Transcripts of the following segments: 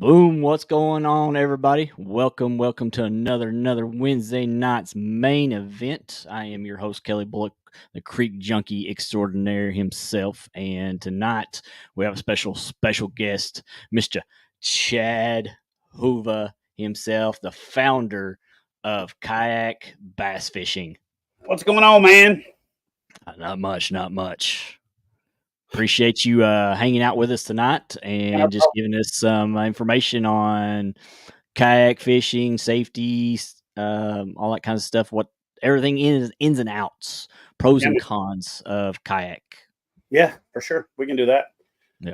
Boom, what's going on, everybody? Welcome to another Wednesday night's main event. I am your host, Kelly Bullock, the Creek Junkie extraordinaire himself. And tonight we have a special guest, Mr. Chad Hoover himself, the founder of Kayak Bass Fishing. What's going on, man? Not much. Appreciate you hanging out with us tonight and just giving us some information on kayak fishing, safety, all that kind of stuff. What everything is, ins and outs, pros and cons of kayak. Yeah, for sure, we can do that. Yeah,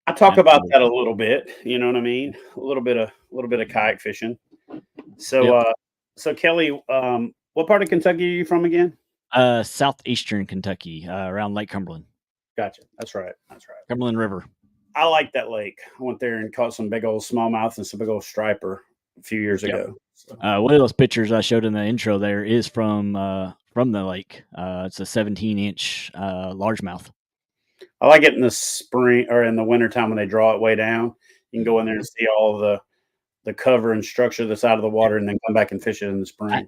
I talk about that a little bit. You know what I mean? A little bit of kayak fishing. So, so Kelly, what part of Kentucky are you from again? Southeastern Kentucky, around Lake Cumberland. Gotcha. That's right. Cumberland River. I like that lake. I went there and caught some big old smallmouth and some big old striper a few years ago. So. One of those pictures I showed in the intro there is from the lake. It's a 17-inch largemouth. I like it in the spring or in the wintertime when they draw it way down. You can go in there and see all the cover and structure that's out of the water, and then come back and fish it in the spring.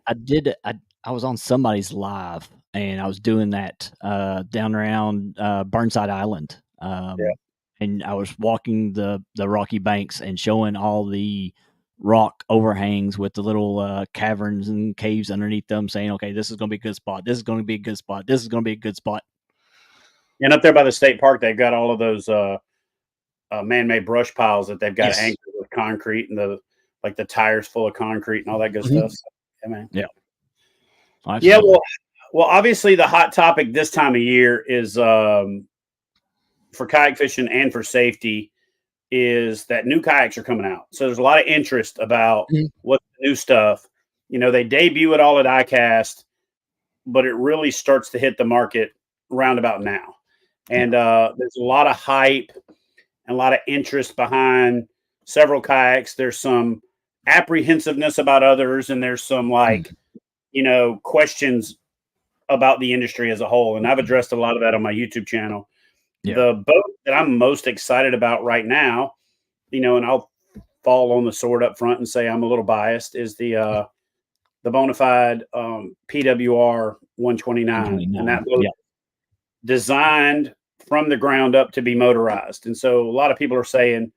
I was on somebody's live, and I was doing that down around Burnside Island. And I was walking the rocky banks and showing all the rock overhangs with the little caverns and caves underneath them, saying, okay, this is going to be a good spot. This is going to be a good spot. This is going to be a good spot. And up there by the state park, they've got all of those man-made brush piles that they've got anchored with concrete and the tires full of concrete and all that good stuff. So, yeah, man. Yeah. Yeah. Well, obviously the hot topic this time of year is for kayak fishing and for safety is that new kayaks are coming out. So there's a lot of interest about what's the new stuff. You know, they debut it all at ICAST, but it really starts to hit the market round about now. And there's a lot of hype and a lot of interest behind several kayaks. There's some apprehensiveness about others, and there's some questions about the industry as a whole. And I've addressed a lot of that on my YouTube channel. Yeah. The boat that I'm most excited about right now, and I'll fall on the sword up front and say I'm a little biased, is the Bonafide PWR 129. And that boat designed from the ground up to be motorized. And so a lot of people are saying,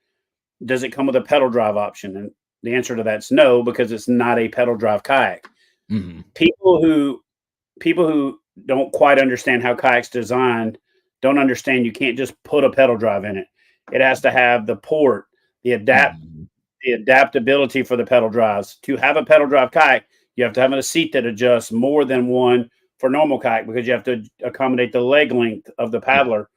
does it come with a pedal drive option? And the answer to that's no, because it's not a pedal drive kayak. Mm-hmm. People who don't quite understand how kayak's designed don't understand you can't just put a pedal drive in it. It has to have the port, the adaptability for the pedal drives. To have a pedal drive kayak, you have to have a seat that adjusts more than one for normal kayak, because you have to accommodate the leg length of the peddler.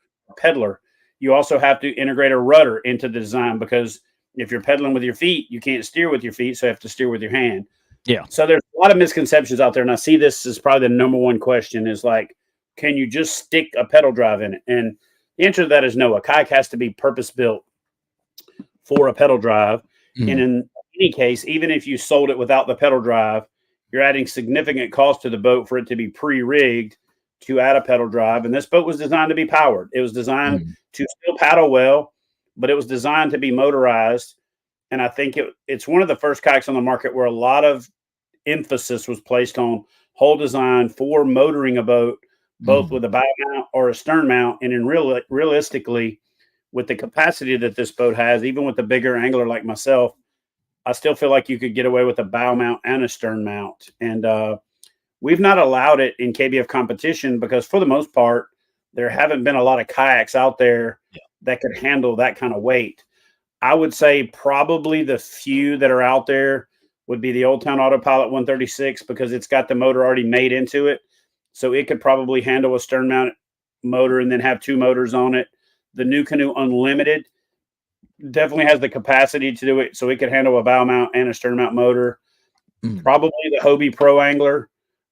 You also have to integrate a rudder into the design, because if you're pedaling with your feet, you can't steer with your feet, so you have to steer with your hand. Yeah. So there's a lot of misconceptions out there, and I see this as probably the number one question is like, can you just stick a pedal drive in it? And the answer to that is no. A kayak has to be purpose-built for a pedal drive. Mm-hmm. And in any case, even if you sold it without the pedal drive, you're adding significant cost to the boat for it to be pre-rigged to add a pedal drive. And this boat was designed to be powered. It was designed to still paddle well, but it was designed to be motorized. And I think it's one of the first kayaks on the market where a lot of emphasis was placed on hull design for motoring a boat, both with a bow mount or a stern mount. And realistically, with the capacity that this boat has, even with a bigger angler like myself, I still feel like you could get away with a bow mount and a stern mount. And we've not allowed it in KBF competition because, for the most part, there haven't been a lot of kayaks out there that could handle that kind of weight. I would say probably the few that are out there would be the Old Town Autopilot 136, because it's got the motor already made into it. So it could probably handle a stern mount motor and then have two motors on it. The New Canoe Unlimited definitely has the capacity to do it, so it could handle a bow mount and a stern mount motor. Probably the Hobie Pro Angler.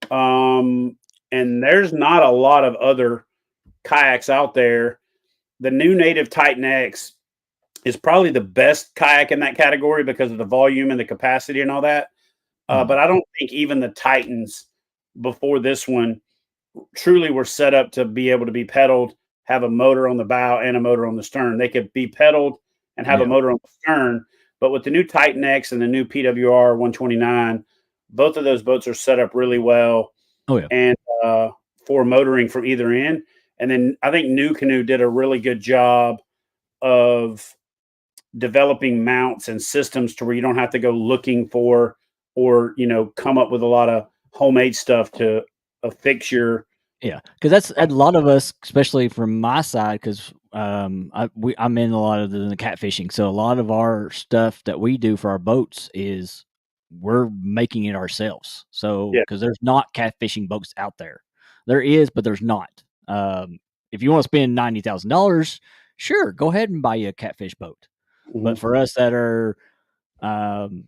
And there's not a lot of other kayaks out there. The new Native Titan X is probably the best kayak in that category because of the volume and the capacity and all that. But I don't think even the Titans before this one truly were set up to be able to be pedaled, have a motor on the bow and a motor on the stern. They could be pedaled and have a motor on the stern, But with the new Titan X and the new PWR 129, both of those boats are set up really well. Oh yeah. And for motoring from either end. And then I think New Canoe did a really good job of developing mounts and systems to where you don't have to go looking for or come up with a lot of homemade stuff to fix your. Yeah, because that's a lot of us, especially from my side, because I'm in a lot of the catfishing. So a lot of our stuff that we do for our boats is we're making it ourselves. So Yeah. because there's not catfishing boats out there, there is, but there's not. If you want to spend $90,000, sure, go ahead and buy you a catfish boat. But Mhm. for us that are um,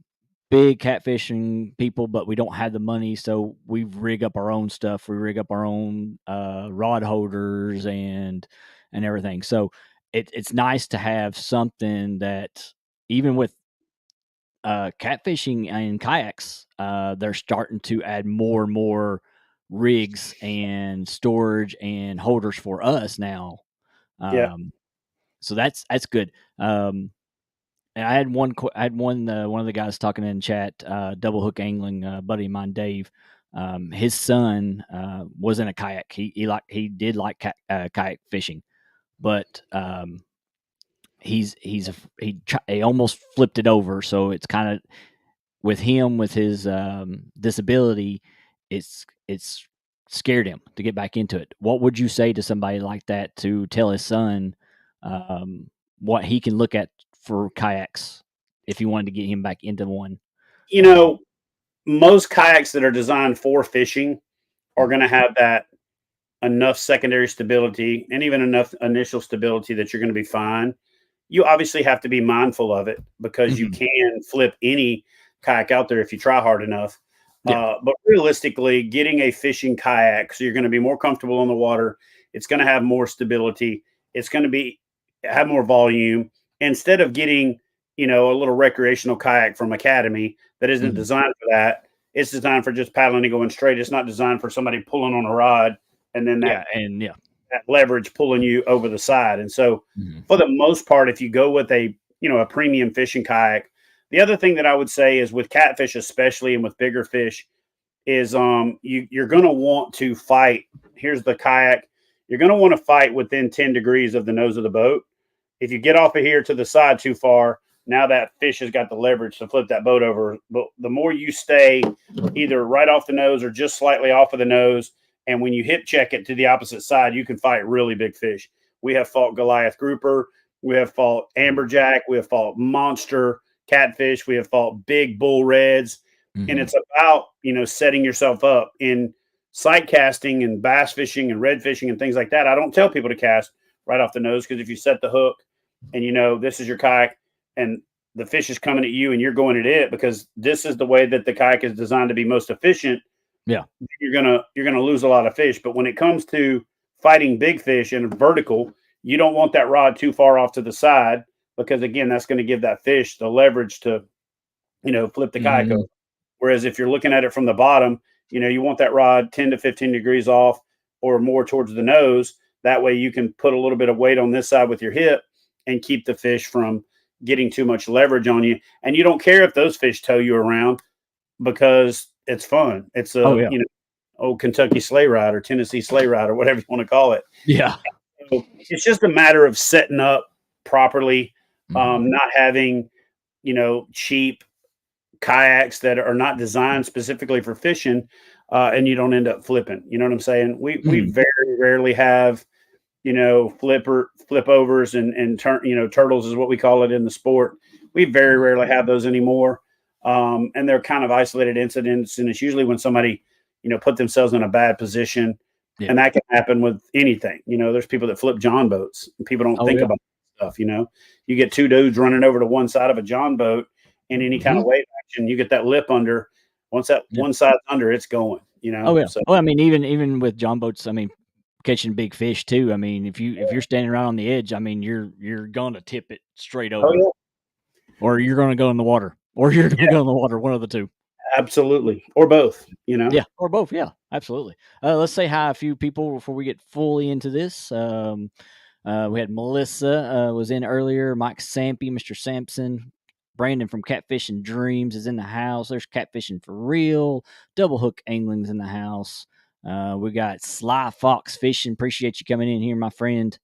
big catfishing people, but we don't have the money, so we rig up our own stuff. We rig up our own rod holders and everything. So it's nice to have something that even with catfishing and kayaks, they're starting to add more and more rigs and storage and holders for us now. Yeah. So that's good. And I had one of the guys talking in chat, double hook angling, buddy of mine, Dave. His son was in a kayak. He did like kayak fishing, but he almost flipped it over. So it's kind of with him with his disability, it's scared him to get back into it. What would you say to somebody like that to tell his son um, what he can look at for kayaks if you wanted to get him back into one? You Um, know, most kayaks that are designed for fishing are going to have that enough secondary stability and even enough initial stability that you're going to be fine. You obviously have to be mindful of it because you mhm. can flip any kayak out there if you try hard enough. Yeah. But realistically, getting a fishing kayak, so you're going to be more comfortable on the water. It's going to have more stability. It's going to be have more volume. Instead of getting, a little recreational kayak from Academy that isn't Mhm. designed for that, it's designed for just paddling and going straight. It's not designed for somebody pulling on a rod and then Yeah. And yeah. that leverage pulling you over the side. And so, Mhm. for the most part, if you go with a premium fishing kayak, the other thing that I would say is with catfish, especially and with bigger fish, is you're going to want to fight. Here's the kayak. You're going to want to fight within 10 degrees of the nose of the boat. If you get off of here to the side too far, now that fish has got the leverage to flip that boat over. But the more you stay either right off the nose or just slightly off of the nose, and when you hip check it to the opposite side, you can fight really big fish. We have fought Goliath grouper, we have fought amberjack, we have fought monster catfish, we have fought big bull reds, and Mhm. it's about setting yourself up in sight casting and bass fishing and red fishing and things like that. I don't tell people to cast right off the nose because if you set the hook and this is your kayak and the fish is coming at you and you're going at it because this is the way that the kayak is designed to be most efficient, Yeah. you're gonna lose a lot of fish. But when it comes to fighting big fish in a vertical, you don't want that rod too far off to the side because again, that's going to give that fish the leverage to flip the kayak over. Mhm. Whereas if you're looking at it from the bottom, you want that rod 10 to 15 degrees off or more towards the nose. That way you can put a little bit of weight on this side with your hip and keep the fish from getting too much leverage on you. And you don't care if those fish tow you around because it's fun. It's Oh a, yeah. old Kentucky sleigh ride or Tennessee sleigh ride or whatever you want to call it. Yeah. So it's just a matter of setting up properly, Mhm. not having, cheap kayaks that are not designed specifically for fishing, and you don't end up flipping. You know what I'm saying? We Mhm. very rarely have flip overs and turtles is what we call it in the sport. We very rarely have those anymore, and they're kind of isolated incidents, and it's usually when somebody put themselves in a bad position, Yeah. and that can happen with anything. There's people that flip John boats, and people don't Oh think yeah. about stuff. You get two dudes running over to one side of a John boat in any kind Mhm. of wave action, you get that lip under. Once that Yeah. one side's under, it's going. Oh yeah. So Well, I mean, even with John boats, I mean, catching big fish too. I mean, if you're standing right on the edge, I mean, you're gonna tip it straight oh over, yeah, or you're gonna go in the water, or you're gonna go in the water. One of the two. absolutely, or both. Yeah, or both. Yeah, absolutely. Let's say hi a few people before we get fully into this. We had Melissa was in earlier. Mike Sampy, Mr. Sampson, Brandon from Catfishing Dreams is in the house. There's Catfishing for Real. Double Hook Angling's in the house. We got Sly Fox Fishing. Appreciate you coming in here, my friend.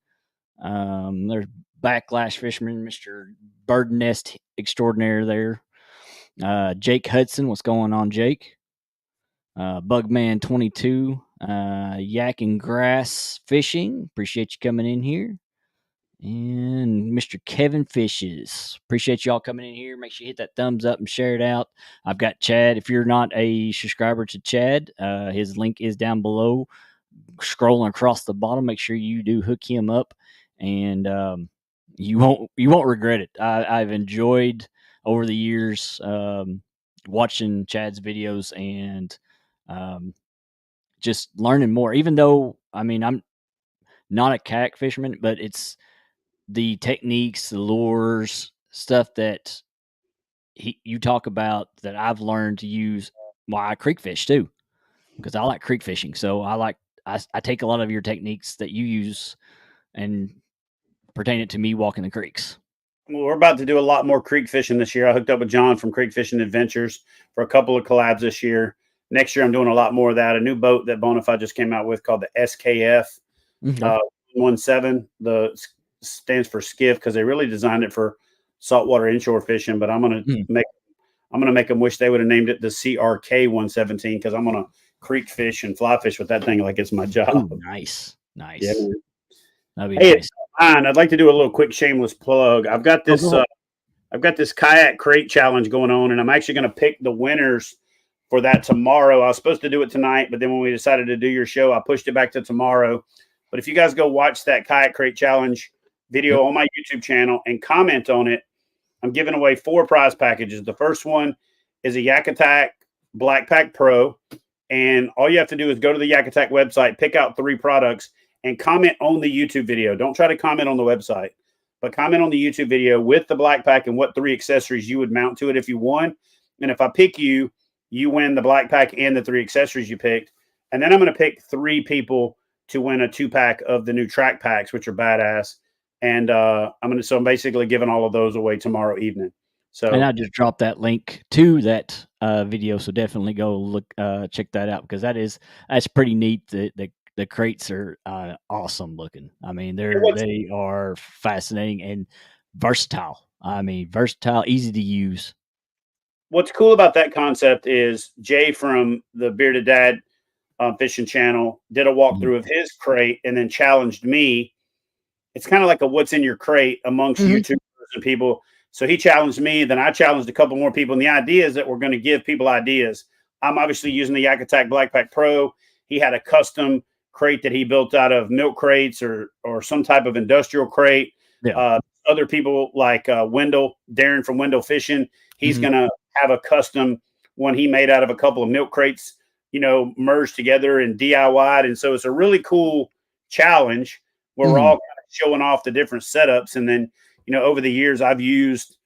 There's Backlash Fisherman, Mr. Bird Nest Extraordinaire there. Jake Hudson, what's going on, Jake? Bugman 22, Yak and Grass Fishing. Appreciate you coming in here. And Mr. Kevin Fishes. Appreciate y'all coming in here. Make sure you hit that thumbs up and share it out. I've got Chad. If you're not a subscriber to Chad, his link is down below. Scrolling across the bottom, make sure you do hook him up, and you won't regret it. I've enjoyed over the years watching Chad's videos and just learning more. Even though I'm not a kayak fisherman, but it's the techniques, the lures, stuff that you talk about that I've learned to use. Why I creek fish too, because I like creek fishing. So I take a lot of your techniques that you use and pertain it to me walking the creeks. Well, we're about to do a lot more creek fishing this year. I hooked up with John from Creek Fishing Adventures for a couple of collabs this year. Next year, I'm doing a lot more of that. A new boat that Bonafide just came out with called the SKF 17. The stands for skiff because they really designed it for saltwater inshore fishing. But I'm gonna make them wish they would have named it the CRK 117 because I'm gonna creek fish and fly fish with that thing like it's my job. Ooh, nice. Yeah. That'd be nice. I'd like to do a little quick shameless plug. I've got this. I've got this kayak crate challenge going on, and I'm actually going to pick the winners for that tomorrow. I was supposed to do it tonight, but then when we decided to do your show, I pushed it back to tomorrow. But if you guys go watch that kayak crate challenge video on my YouTube channel and comment on it, I'm giving away 4 prize packages. The first one is a Yak Attack Black Pack Pro, and all you have to do is go to the Yak Attack website, pick out 3 products, and comment on the YouTube video. Don't try to comment on the website, but comment on the YouTube video with the black pack and what 3 accessories you would mount to it if you won. And if I pick you, you win the black pack and the 3 accessories you picked. And then I'm going to pick 3 people to win a 2-pack of the new track packs, which are badass. And I'm basically giving all of those away tomorrow evening. So, and I just dropped that link to that video, so definitely go look, check that out because that's pretty neat. The crates are awesome looking. They are fascinating and versatile. Versatile, easy to use. What's cool about that concept is Jay from the Bearded Dad fishing channel did a walkthrough of his crate and then challenged me. It's kind of like a what's in your crate amongst YouTubers and people. So he challenged me, then I challenged a couple more people. And the idea is that we're going to give people ideas. I'm obviously using the Yak Attack Black Pack Pro. He had a custom crate that he built out of milk crates or some type of industrial crate. Yeah. Other people like Darren from Wendell Fishing, he's going to have a custom one he made out of a couple of milk crates, merged together and DIY'd. And so it's a really cool challenge where we're all kind of showing off the different setups. And then, over the years, I've used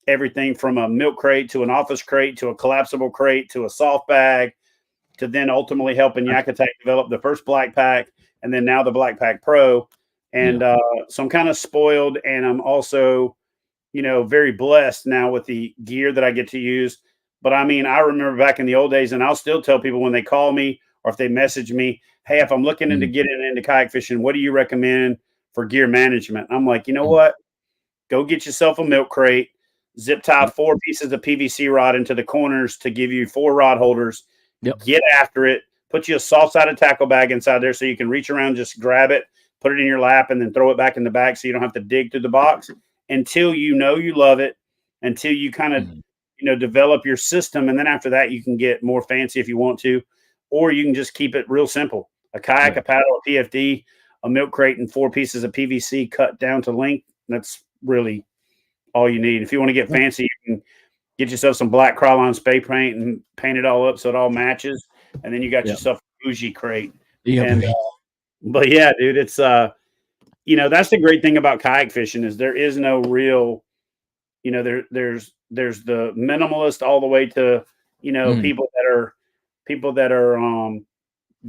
everything from a milk crate to an office crate to a collapsible crate to a soft bag to then ultimately helping Yak Attack develop the first Black Pack and then now the Black Pack Pro. And so I'm kind of spoiled, and I'm also, very blessed now with the gear that I get to use. But I rember back in the old days, and I'll still tell people when they call me or if they message me, hey, if I'm looking into getting into kayak fishing, what do you recommend for gear management? I'm like, you know what? Go get yourself a milk crate, zip tie 4 pieces of PVC rod into the corners to give you 4 rod holders. Get after it. Put you a soft-sided tackle bag inside there so you can reach around, just grab it, put it in your lap, and then throw it back in the bag so you don't have to dig through the box until you love it, until you kind of develop your system. And then after that, you can get more fancy if you want to, or you can just keep it real simple. A kayak, a paddle, a PFD, a milk crate, and 4 pieces of PVC cut down to length. That's really all you need. If you want to get fancy, you can get yourself some black Krylon spray paint and paint it all up so it all matches. And then you got yourself a bougie crate. But yeah, dude, it's, that's the great thing about kayak fishing is there is no real, there's the minimalist all the way to, people that are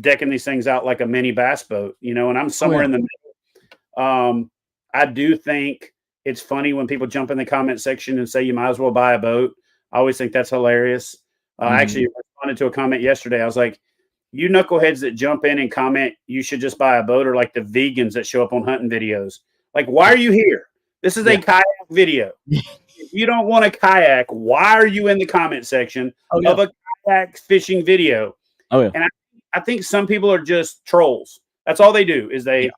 decking these things out like a mini bass boat, and I'm somewhere in the middle. I do think it's funny when people jump in the comment section and say you might as well buy a boat. I always think that's hilarious. I actually responded to a comment yesterday. I was like, you knuckleheads that jump in and comment you should just buy a boat, or like the vegans that show up on hunting videos. Like, why are you here? This is a kayak video. If you don't want a kayak, why are you in the comment section of a kayak fishing video? Oh yeah. And I think some people are just trolls. That's all they do is they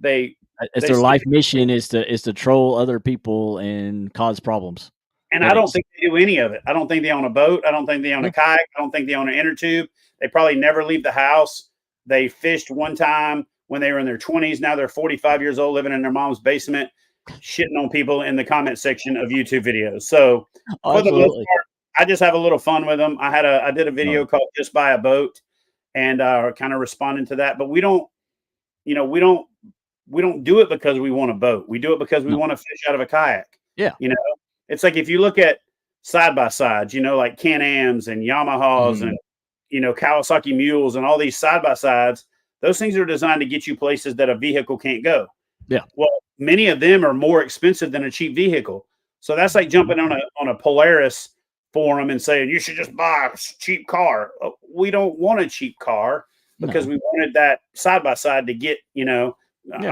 it's their life mission is to troll other people and cause problems. And I don't think they do any of it. I don't think they own a boat. I don't think they own a kayak. I don't think they own an inner tube. They probably never leave the house. They fished one time when they were in their 20s. Now they're 45 years old, living in their mom's basement, shitting on people in the comment section of YouTube videos. So for the most part, I just have a little fun with them. I did a video called "Just Buy a Boat," and kind of responding to that. But we don't do it because we want a boat. We do it because we want to fish out of a kayak. Yeah. It's like if you look at side by sides, like Can-Ams and Yamahas and Kawasaki Mules and all these side by sides, those things are designed to get you places that a vehicle can't go. Yeah. Well, many of them are more expensive than a cheap vehicle. So that's like jumping on a Polaris forum and saying you should just buy a cheap car. We don't want a cheap car because we wanted that side by side to get, I'm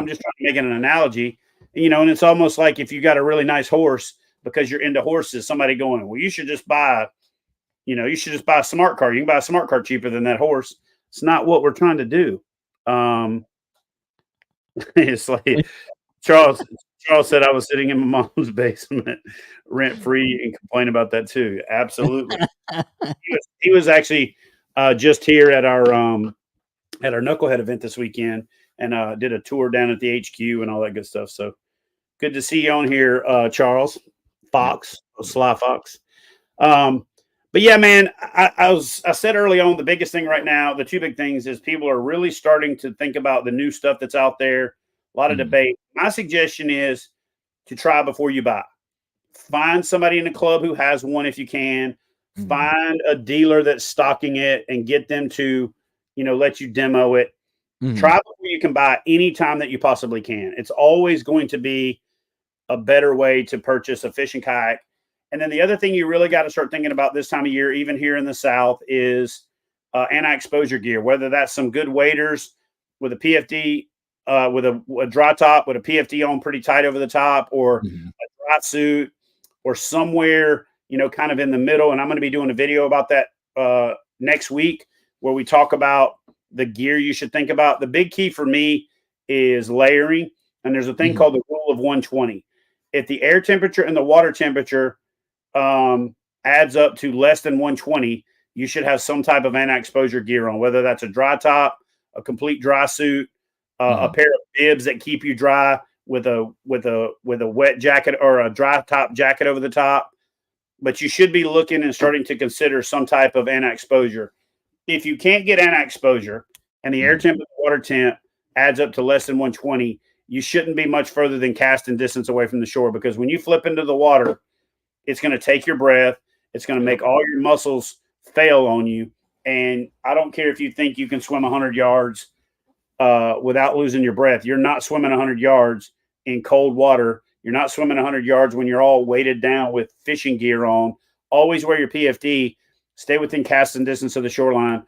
just trying to make an analogy, and it's almost like if you got a really nice horse because you're into horses, somebody going, well, you should just buy a smart car. You can buy a smart car cheaper than that horse. It's not what we're trying to do. It's like Charles said I was sitting in my mom's basement rent free and complain about that too. Absolutely. He was actually just here at our Knucklehead event this weekend and did a tour down at the HQ and all that good stuff. So good to see you on here, Charles Fox, Sly Fox. But yeah, man, I said early on, the biggest thing right now, the two big things is people are really starting to think about the new stuff that's out there. A lot of debate. My suggestion is to try before you buy. Find somebody in the club who has one if you can. Find a dealer that's stocking it and get them to, let you demo it. Try before you can buy anytime that you possibly can. It's always going to be a better way to purchase a fishing kayak. And then the other thing you really got to start thinking about this time of year, even here in the South, is anti-exposure gear, whether that's some good waders with a PFD, with a dry top, with a PFD on pretty tight over the top, or a dry suit, or somewhere, kind of in the middle. And I'm going to be doing a video about that next week where we talk about the gear you should think about. The big key for me is layering. And there's a thing called the rule of 120. If the air temperature and the water temperature adds up to less than 120, you should have some type of anti-exposure gear on, whether that's a dry top, a complete dry suit, a pair of bibs that keep you dry with a wet jacket or a dry top jacket over the top. But you should be looking and starting to consider some type of anti-exposure. If you can't get anti-exposure and the air temp and water temp adds up to less than 120, you shouldn't be much further than casting distance away from the shore, because when you flip into the water, it's going to take your breath. It's going to make all your muscles fail on you. And I don't care if you think you can swim 100 yards without losing your breath. You're not swimming 100 yards in cold water. You're not swimming 100 yards when you're all weighted down with fishing gear on. Always wear your PFD. Stay within casting distance of the shoreline.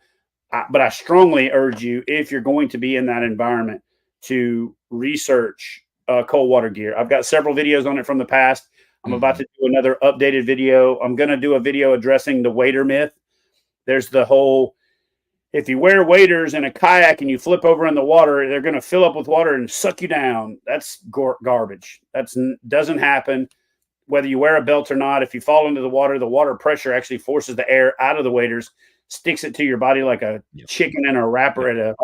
But I strongly urge you, if you're going to be in that environment, to research cold water gear. I've got several videos on it from the past. I'm about to do another updated video. I'm going to do a video addressing the wader myth. There's the whole, if you wear waders in a kayak and you flip over in the water, they're going to fill up with water and suck you down. That's garbage. That doesn't happen. Whether you wear a belt or not, if you fall into the water pressure actually forces the air out of the waders, sticks it to your body like a chicken in a wrapper at a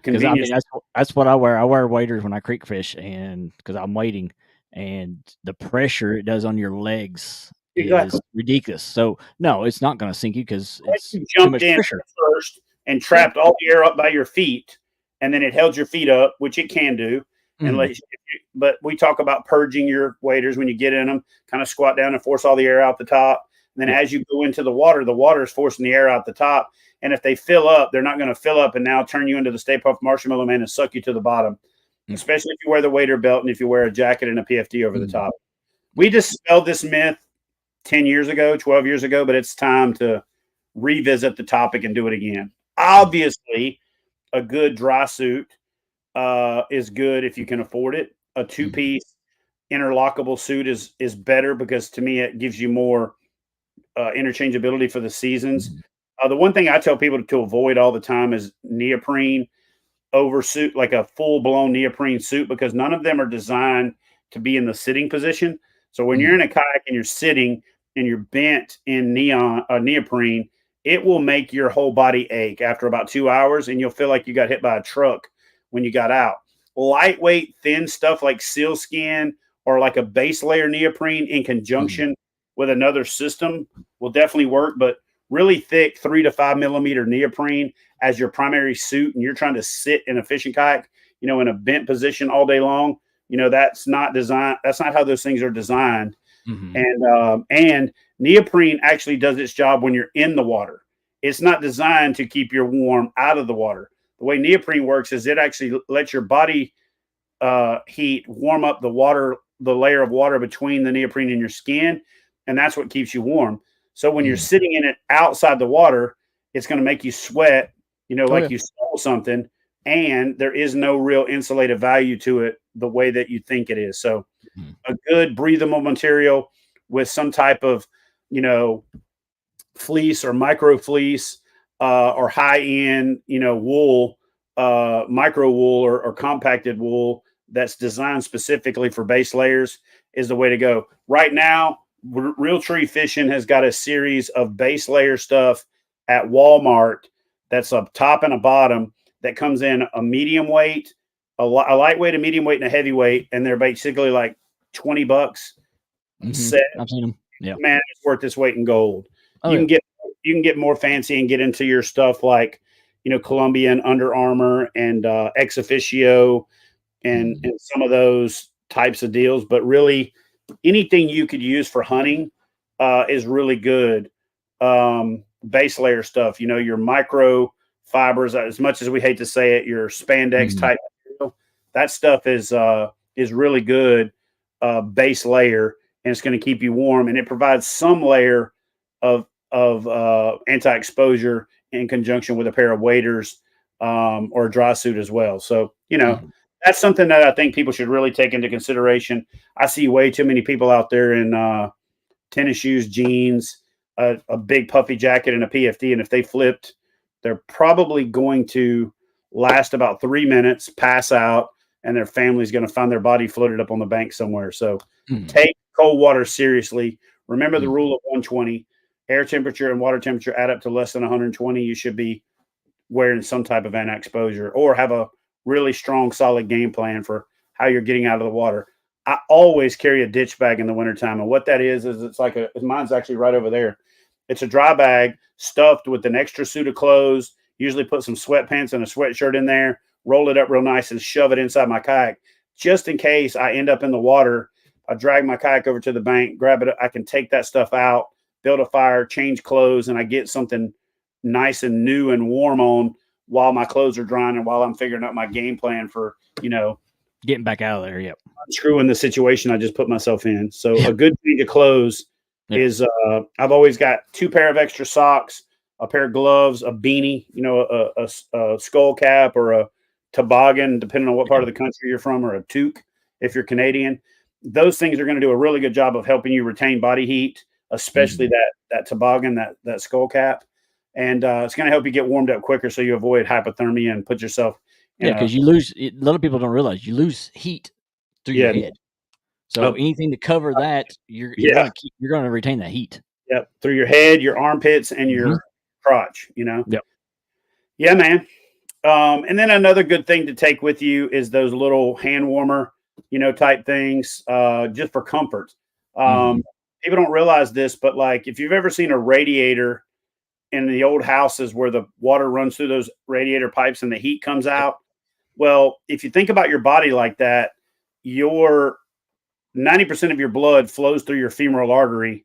convenience. That's what I wear. I wear waders when I creek fish, and because I'm wading, and the pressure it does on your legs is ridiculous. So no, it's not going to sink you because it's you jumped in first and trapped all the air up by your feet, and then it held your feet up, which it can do. But we talk about purging your waders when you get in them. Kind of squat down and force all the air out the top. And then as you go into the water is forcing the air out the top. And if they fill up, they're not going to fill up and now turn you into the Stay Puft Marshmallow Man and suck you to the bottom. especially if you wear the wader belt and if you wear a jacket and a PFD over the Mm. top. We dispelled this myth 10 years ago, 12 years ago, but it's time to revisit the topic and do it again. Obviously, a good dry suit is good if you can afford it. A two-piece interlockable suit is better because to me it gives you more interchangeability for the seasons. The one thing I tell people to avoid all the time is neoprene oversuit, like a full blown neoprene suit, because none of them are designed to be in the sitting position. So when you're in a kayak and you're sitting and you're bent in neoprene, it will make your whole body ache after about 2 hours, and you'll feel like you got hit by a truck when you got out. Lightweight, thin stuff like sealskin or like a base layer neoprene in conjunction with another system will definitely work. But really thick 3 to 5 millimeter neoprene as your primary suit, and you're trying to sit in a fishing kayak, in a bent position all day long, that's not designed. That's not how those things are designed. And neoprene actually does its job when you're in the water. It's not designed to keep you warm out of the water. The way neoprene works is it actually lets your body heat warm up the layer of water between the neoprene and your skin, and that's what keeps you warm. So when you're sitting in it outside the water, it's going to make you sweat, like you stole something, and there is no real insulative value to it the way that you think it is. So a good breathable material with some type of, fleece or micro fleece or high end, wool, micro wool or compacted wool that's designed specifically for base layers is the way to go. Right now, Real Tree Fishing has got a series of base layer stuff at Walmart that's a top and a bottom that comes in a medium weight, a lightweight, a medium weight, and a heavyweight, and they're basically like $20 set. I've seen them. Yeah, man, it's worth its weight in gold. Oh, you can get more fancy and get into your stuff like Colombian, Under Armour, and Ex Officio, and some of those types of deals. But really, anything you could use for hunting is really good. Base layer stuff, your micro fibers, as much as we hate to say it, your spandex type material, that stuff is really good base layer, and it's going to keep you warm, and it provides some layer of anti-exposure in conjunction with a pair of waders or a dry suit as well. So that's something that I think people should really take into consideration. I see way too many people out there in tennis shoes, jeans, a big puffy jacket, and a PFD. And if they flipped, they're probably going to last about 3 minutes, pass out, and their family's going to find their body floated up on the bank somewhere. So take cold water seriously. Remember the rule of 120. Air temperature and water temperature add up to less than 120. You should be wearing some type of anti-exposure or have a really strong, solid game plan for how you're getting out of the water. I always carry a ditch bag in the wintertime. And what that is it's like mine's actually right over there. It's a dry bag stuffed with an extra suit of clothes, usually put some sweatpants and a sweatshirt in there, roll it up real nice and shove it inside my kayak. Just in case I end up in the water, I drag my kayak over to the bank, grab it. I can take that stuff out, build a fire, change clothes, and I get something nice and new and warm on while my clothes are drying and while I'm figuring out my game plan for, getting back out of there. Yep. Unscrewing the situation I just put myself in. So a good change of clothes is I've always got 2 pair of extra socks, a pair of gloves, a beanie, a skull cap or a toboggan, depending on what part of the country you're from, or a toque if you're Canadian. Those things are going to do a really good job of helping you retain body heat, especially that toboggan, that skull cap. And it's going to help you get warmed up quicker so you avoid hypothermia and put yourself in because you lose. A lot of people don't realize you lose heat through your head. So anything to cover that, you're going to retain that heat. Yep, through your head, your armpits, and your crotch. Yep. Yeah, man. And then another good thing to take with you is those little hand warmer, type things, just for comfort. People don't realize this, but like if you've ever seen a radiator in the old houses where the water runs through those radiator pipes and the heat comes out. Well, if you think about your body like that, your 90% of your blood flows through your femoral artery,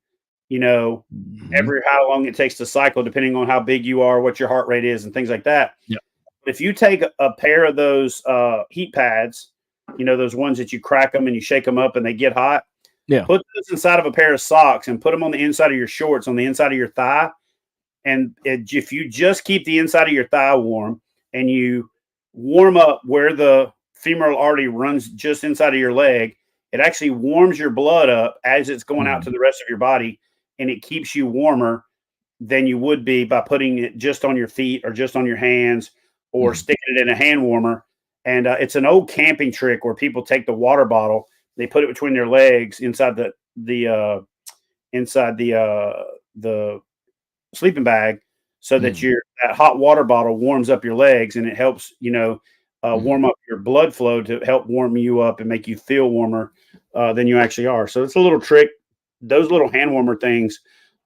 every how long it takes to cycle, depending on how big you are, what your heart rate is, and things like that. Yep. If you take a pair of those heat pads those ones that you crack them and you shake them up and they get hot. Yeah. Put those inside of a pair of socks and put them on the inside of your shorts, on the inside of your thigh. And if you just keep the inside of your thigh warm and you warm up where the femoral artery runs just inside of your leg, it actually warms your blood up as it's going out to the rest of your body, and it keeps you warmer than you would be by putting it just on your feet or just on your hands or sticking it in a hand warmer. And it's an old camping trick where people take the water bottle, they put it between their legs inside the sleeping bag, so that that hot water bottle warms up your legs, and it helps warm up your blood flow to help warm you up and make you feel warmer than you actually are. So it's a little trick. Those little hand warmer things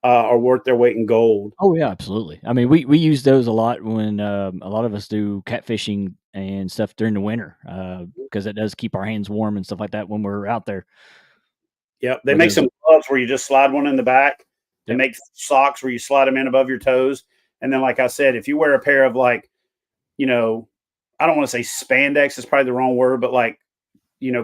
are worth their weight in gold. Oh yeah, absolutely. I mean, we use those a lot when a lot of us do catfishing and stuff during the winter because it does keep our hands warm and stuff like that when we're out there. Yep, they make some gloves where you just slide one in the back. They make socks where you slide them in above your toes. And then, like I said, if you wear a pair of I don't want to say spandex is probably the wrong word, but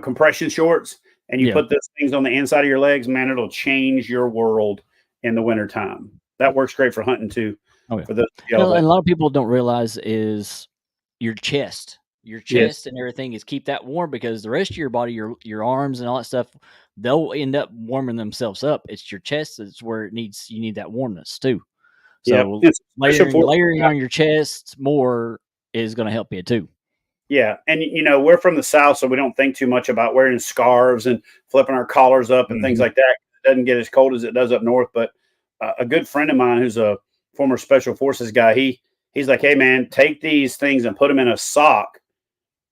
compression shorts, and you put those things on the inside of your legs, man, it'll change your world in the wintertime. That works great for hunting too. Oh, yeah. For those and a lot of people don't realize is your chest. Your chest and everything is keep that warm, because the rest of your body, your arms and all that stuff, they'll end up warming themselves up. It's your chest that's where you need that warmness too. So layering on your chest more is going to help you too. Yeah. And, we're from the South, so we don't think too much about wearing scarves and flipping our collars up and things like that. It doesn't get as cold as it does up north. But a good friend of mine who's a former Special Forces guy, he's like, hey, man, take these things and put them in a sock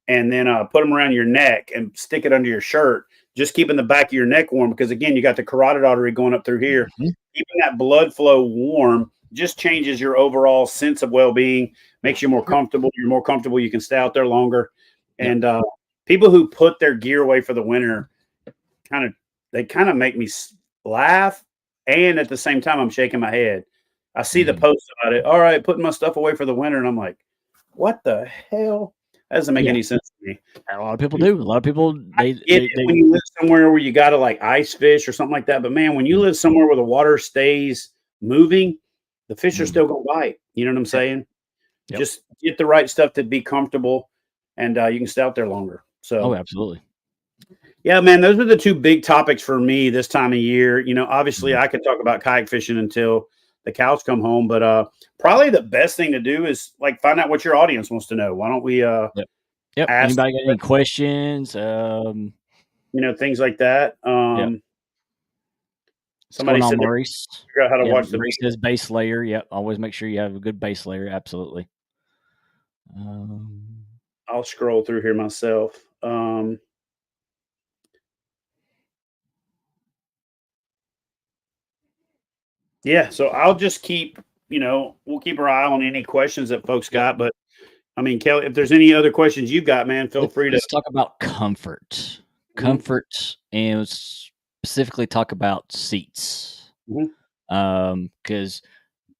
and then put them around your neck and stick it under your shirt, just keeping the back of your neck warm. Because, again, you got the carotid artery going up through here. Keeping that blood flow warm just changes your overall sense of well-being, makes you more comfortable. You're more comfortable. You can stay out there longer. And people who put their gear away for the winter kind of make me laugh. And at the same time, I'm shaking my head. I see the post about it. All right, putting my stuff away for the winter. And I'm like, what the hell? That doesn't make any sense to me. A lot of people do. A lot of people, when you live somewhere where you got to ice fish or something like that. But man, when you live somewhere where the water stays moving, the fish are still going to bite. You know what I'm saying? Yep. Just get the right stuff to be comfortable, and you can stay out there longer. So, absolutely. Yeah, man, those are the two big topics for me this time of year. Obviously I could talk about kayak fishing until the cows come home, but probably the best thing to do is find out what your audience wants to know. Why don't we ask anybody got any questions? Things like that. Somebody said Maurice? Figure out how to watch the Maurice says base layer. Yep. Always make sure you have a good base layer. Absolutely. I'll scroll through here myself. So I'll just keep, we'll keep our eye on any questions that folks got. But I mean, Kelly, if there's any other questions you've got, man, feel free to. Let's talk about comfort. And specifically talk about seats. Because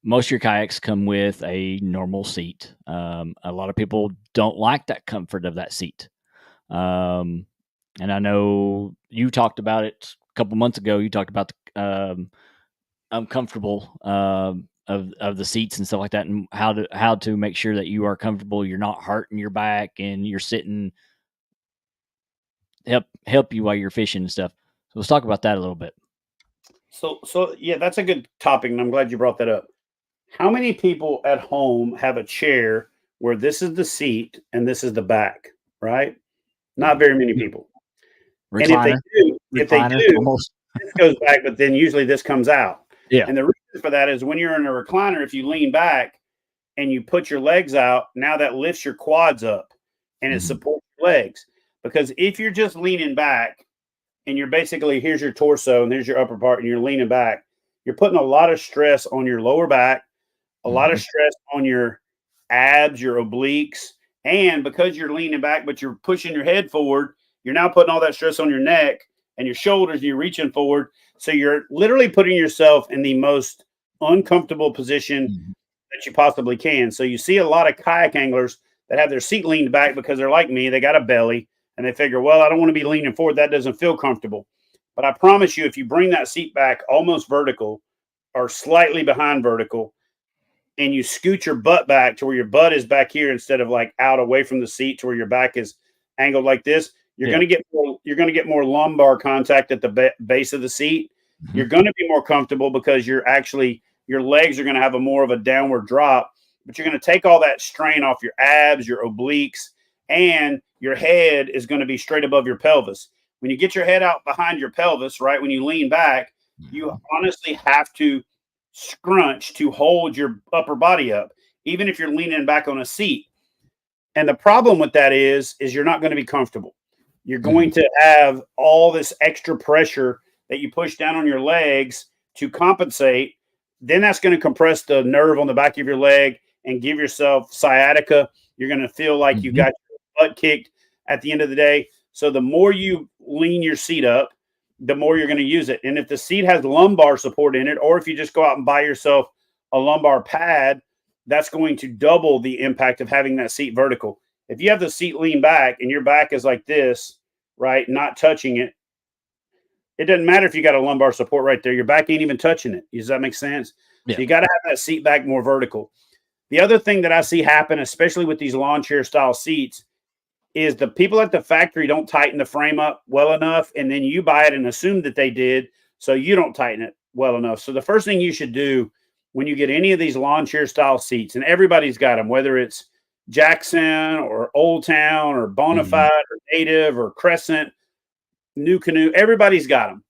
most of your kayaks come with a normal seat. A lot of people don't like that comfort of that seat. And I know you talked about it a couple months ago. You talked about the uncomfortable of the seats and stuff like that, and how to make sure that you are comfortable. You're not hurting your back and you're sitting. Help you while you're fishing and stuff. So let's talk about that a little bit. So yeah, that's a good topic, and I'm glad you brought that up. How many people at home have a chair where this is the seat and this is the back, right? Not very many people. Recliner. And if they do, this goes back, but then usually this comes out. Yeah. And the reason for that is when you're in a recliner, if you lean back and you put your legs out, now that lifts your quads up and it supports your legs. Because if you're just leaning back and you're basically, here's your torso and here's your upper part and you're leaning back, you're putting a lot of stress on your lower back, a lot of stress on your abs, your obliques. And because you're leaning back, but you're pushing your head forward, you're now putting all that stress on your neck and your shoulders, and you're reaching forward. So you're literally putting yourself in the most uncomfortable position that you possibly can. So you see a lot of kayak anglers that have their seat leaned back because they're like me. They got a belly. and they figure, well, I don't want to be leaning forward. That doesn't feel comfortable. But I promise you, if you bring that seat back almost vertical or slightly behind vertical, and you scoot your butt back to where your butt is back here instead of like out away from the seat to where your back is angled like this, you're going to get more lumbar contact at the base of the seat. Mm-hmm. You're going to be more comfortable because your legs are going to have more of a downward drop, but you're going to take all that strain off your abs, your obliques, and your head is going to be straight above your pelvis. When you get your head out behind your pelvis, right, when you lean back, you honestly have to scrunch to hold your upper body up, even if you're leaning back on a seat. And the problem with that is you're not going to be comfortable. You're going to have all this extra pressure that you push down on your legs to compensate. Then that's going to compress the nerve on the back of your leg and give yourself sciatica. You're going to feel like you got your butt kicked at the end of the day. So the more you lean your seat up, the more you're going to use it. And if the seat has lumbar support in it, or if you just go out and buy yourself a lumbar pad, that's going to double the impact of having that seat vertical. If you have the seat lean back and your back is like this, right, not touching it, it doesn't matter if you got a lumbar support right there. Your back ain't even touching it. Does that make sense? Yeah. So you got to have that seat back more vertical. The other thing that I see happen, especially with these lawn chair style seats, is the people at the factory don't tighten the frame up well enough, and then you buy it and assume that they did, so you don't tighten it well enough. So the first thing you should do when you get any of these lawn chair style seats, and everybody's got them, whether it's Jackson or Old Town or Bonafide or Native or Crescent, New Canoe, everybody's got them.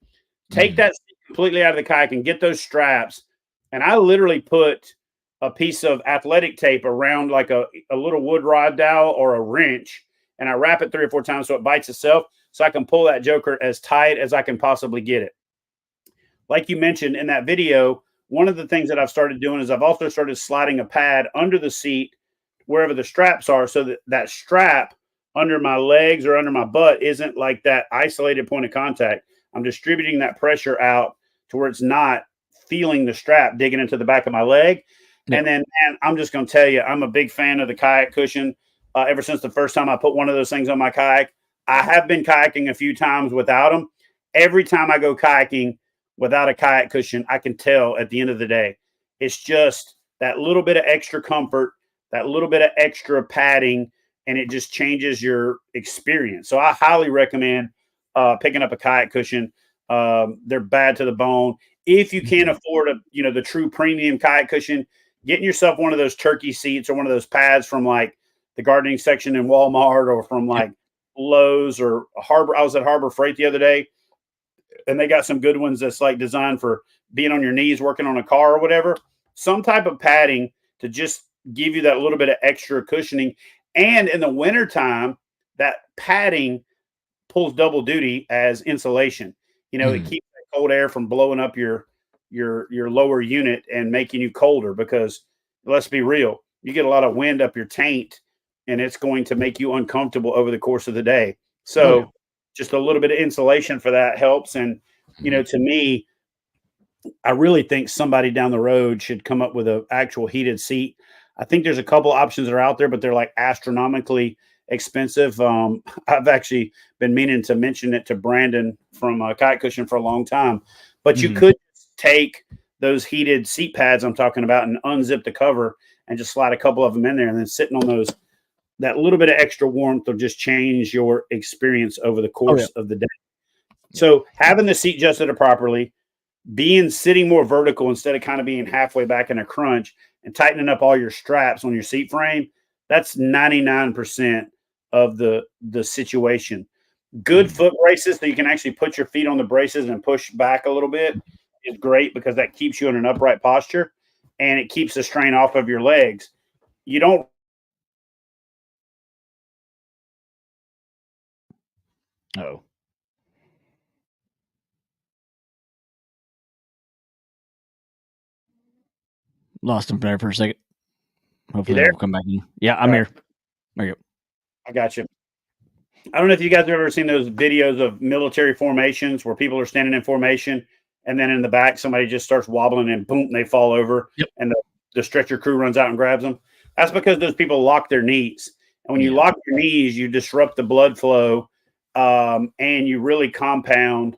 Take that seat completely out of the kayak and get those straps. And I literally put a piece of athletic tape around like a little wood rod dowel or a wrench, and I wrap it 3 or 4 times so it bites itself, so I can pull that joker as tight as I can possibly get it. Like you mentioned in that video, one of the things that I've started doing is I've also started sliding a pad under the seat wherever the straps are, so that that strap under my legs or under my butt isn't like that isolated point of contact. I'm distributing that pressure out to where it's not feeling the strap digging into the back of my leg. Yeah. And then, man, I'm just going to tell you, I'm a big fan of the kayak cushion. Ever since the first time I put one of those things on my kayak. I have been kayaking a few times without them. Every time I go kayaking without a kayak cushion, I can tell at the end of the day, it's just that little bit of extra comfort, that little bit of extra padding, and it just changes your experience. So I highly recommend picking up a kayak cushion. They're bad to the bone. If you can't afford the true premium kayak cushion, getting yourself one of those turkey seats or one of those pads from like the gardening section in Walmart or from like Lowe's or Harbor. I was at Harbor Freight the other day, and they got some good ones that's like designed for being on your knees working on a car or whatever. Some type of padding to just give you that little bit of extra cushioning. And in the wintertime, that padding pulls double duty as insulation. It keeps that cold air from blowing up your lower unit and making you colder, because let's be real, you get a lot of wind up your taint and it's going to make you uncomfortable over the course of the day. So just a little bit of insulation for that helps. And, to me, I really think somebody down the road should come up with an actual heated seat. I think there's a couple options that are out there, but they're like astronomically expensive. I've actually been meaning to mention it to Brandon from Kayak Cushion for a long time, but you could take those heated seat pads I'm talking about and unzip the cover and just slide a couple of them in there, and then sitting on those, that little bit of extra warmth will just change your experience over the course of the day. So having the seat adjusted properly, sitting more vertical instead of kind of being halfway back in a crunch, and tightening up all your straps on your seat frame, that's 99% of the situation. Good foot braces, so you can actually put your feet on the braces and push back a little bit, is great, because that keeps you in an upright posture and it keeps the strain off of your legs. You don't. Oh. Lost him there for a second. Hopefully he'll come back in. Yeah, I'm here. There you go. I got you. I don't know if you guys have ever seen those videos of military formations where people are standing in formation and then in the back somebody just starts wobbling and boom, they fall over, and the stretcher crew runs out and grabs them. That's because those people lock their knees. And when you lock your knees, you disrupt the blood flow and you really compound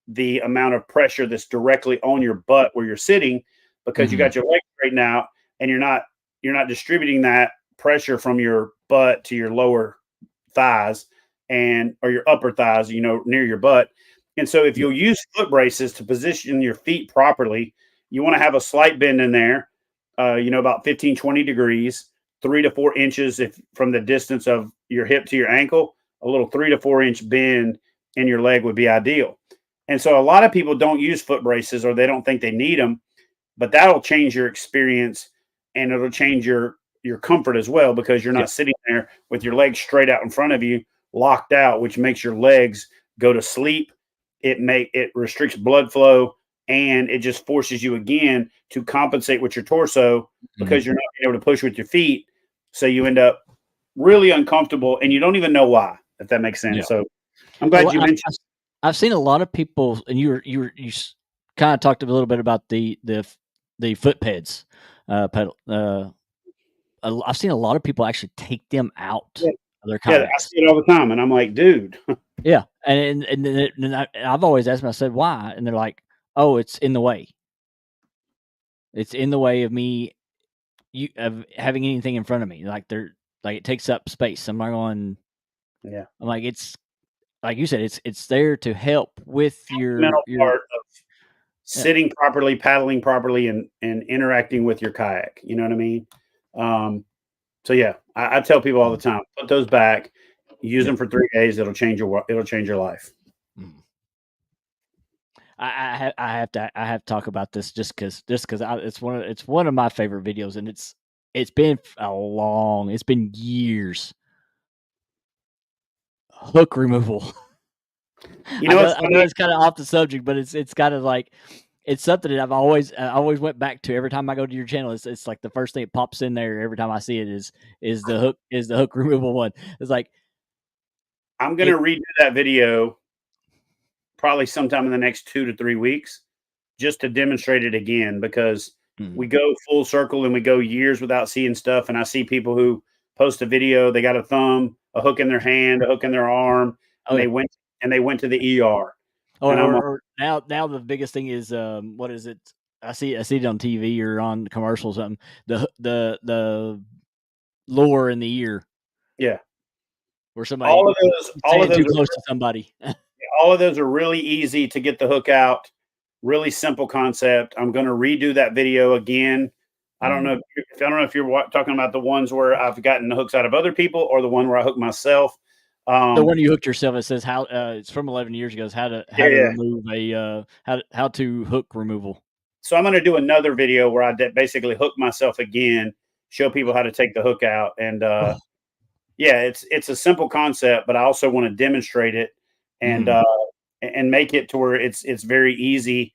the amount of pressure that's directly on your butt where you're sitting, because you Mhm. got your legs straightened out, and you're not distributing that pressure from your butt to your lower thighs and or your upper thighs, near your butt. And so if Yeah. you'll use foot braces to position your feet properly, you want to have a slight bend in there, about 15, 20 degrees, 3 to 4 inches if from the distance of your hip to your ankle, a little 3 to 4 inch bend in your leg would be ideal. And so a lot of people don't use foot braces or they don't think they need them, but that'll change your experience, and it'll change your comfort as well, because you're Yeah. not sitting there with your legs straight out in front of you, locked out, which makes your legs go to sleep. It restricts blood flow, and it just forces you again to compensate with your torso Mhm. because you're not being able to push with your feet. So you end up really uncomfortable, and you don't even know why, if that makes Yeah. sense. So I'm A glad lo you mentioned. I've seen a lot of people, and kinda talked a little bit about the foot peds, pedal, I've seen a lot of people actually take them out Yeah, of their yeah, I kayaks. see it all the time, and I'm like, dude. Yeah, and then I've always asked them, I said, "Why?" And they're like, "Oh, it's in the way. It's in the way of me of having anything in front of me." Like, it takes up space. Yeah, I'm like, "It's" like you said, it's there to help with mental your part of yeah, sitting properly, paddling properly, and interacting with your kayak. You know what I mean? So yeah, I tell people all the mm, time, put those back, use yeah, them for 3 days. It'll change your life. mm. I have to talk about this just because it's one of my favorite videos, and it's been it's been years. Hook removal. You know what's I know funny? it's kinda off the subject, but it's kind of like it's something that I always went back to every time I go to your channel. It's like the first thing that pops in there every time I see it is the hook removal one. It's like I'm gonna it redo that video probably sometime in the next 2 to 3 weeks, just to demonstrate it again, because we mm, go full circle and we go years without seeing stuff. And I see people who post a video, they got a thumb, a hook in their hand, a hook in their arm, oh, and yeah. they went to the ER. Or And I'm like, or now the biggest thing is, what is it? I see it on TV or on commercials or something. The lure in the ear yeah, where all somebody of those, all of staying those too are close to somebody. all of those are really easy to get the hook out. Really simple concept. I'm going to redo that video again. I don't know Mm. if you're talking about the ones where I've gotten the hooks out of other people, or the one where I hook myself. The Um, one you hooked yourself, it says it's from 11 years ago. It's yeah, how to yeah. remove how to hook removal. So I'm going to do another video where I basically hook myself again, show people how to take the hook out, and Oh, yeah, it's a simple concept, but I also want to demonstrate it, and mhm, make it to where it's very easy,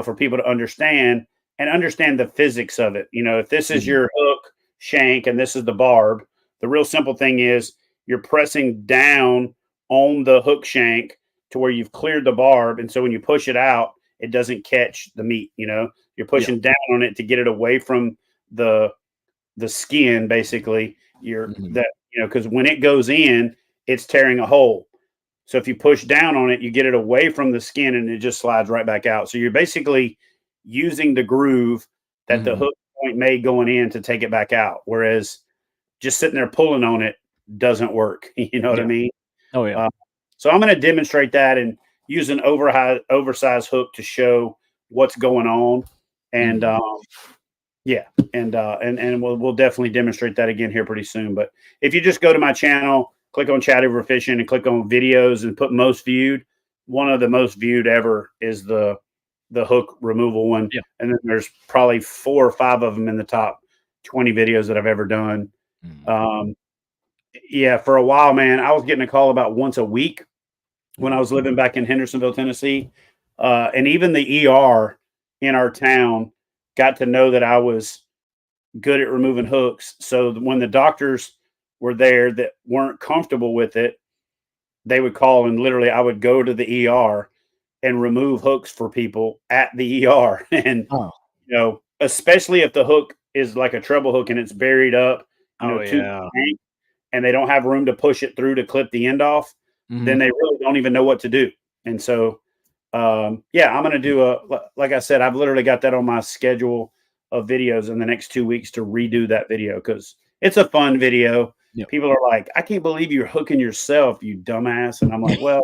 for people to understand the physics of it. If this is mhm, your hook shank and this is the barb, the real simple thing is you're pressing down on the hook shank to where you've cleared the barb, and so when you push it out, it doesn't catch the meat. You're yeah, pushing down on it to get it away from the the skin, basically. You're mhm, that because when it goes in, it's tearing a hole. So if you push down on it, you get it away from the skin, and it just slides right back out. So you're basically using the groove that the mhm, hook point made going in to take it back out. Whereas just sitting there pulling on it doesn't work. You know what I yeah, mean? oh, yeah, Uh, so I'm going to demonstrate that and use an oversized hook to show what's going on. And mhm, yeah, and we'll definitely demonstrate that again here pretty soon. But if you just go to my channel, click on Chat Over Fishing, and click on videos and put most viewed, one of the most viewed ever is the hook removal one, yeah, and then there's probably 4 or 5 of them in the top 20 videos that I've ever done. mhm, Um, yeah, for a while, man, I was getting a call about once a week when I mhm, was living back in Hendersonville, Tennessee, and even the ER in our town got to know that I was good at removing hooks. So when the doctors were there that weren't comfortable with it, they would call, and literally I would go to the ER and remove hooks for people at the ER. And oh, especially if the hook is like a treble hook and it's buried up, oh, to the yeah, tank, and they don't have room to push it through to clip the end off. then they really don't even know what to do. And so, yeah, I'm going to do like I said, I've literally got that on my schedule of videos in the next 2 weeks to redo that video because it's a fun video. Yep. People are like, I can't believe you're hooking yourself, you dumbass. And I'm like, well,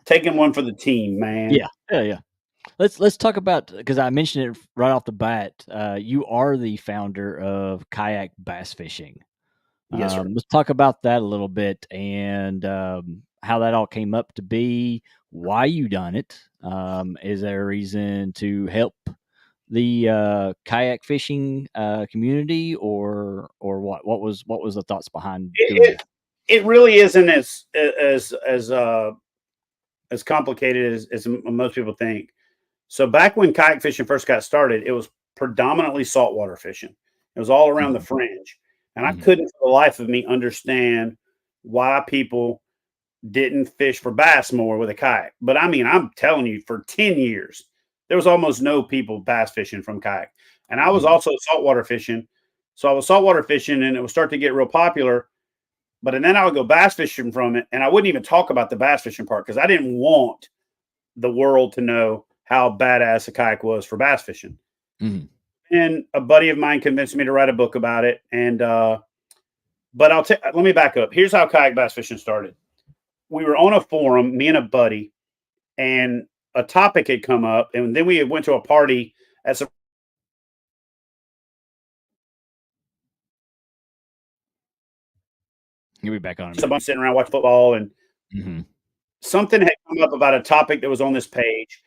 taking one for the team, man. Yeah. Let's talk about, because I mentioned it right off the bat. You are the founder of Kayak Bass Fishing. Yes, sir. Let's talk about that a little bit and how that all came up to be, why you done it. Is there a reason to help the kayak fishing community, or what? What was the thoughts behind doing it? It really isn't as complicated as most people think. So back when kayak fishing first got started, it was predominantly saltwater fishing. It was all around the fringe. And I couldn't for the life of me understand why people didn't fish for bass more with a kayak. But I mean, I'm telling you, for 10 years, there was almost no people bass fishing from kayak. And I was also saltwater fishing. So I was saltwater fishing and it would start to get real popular. But and then I would go bass fishing from it. And I wouldn't even talk about the bass fishing part because I didn't want the world to know how badass a kayak was for bass fishing. And a buddy of mine convinced me to write a book about it. And but let me back up. Here's how kayak bass fishing started. We were on a forum, me and a buddy, and a topic had come up, and then we went to a party at some. You'll be back on. Somebody sitting around watching football, and something had come up about a topic that was on this page.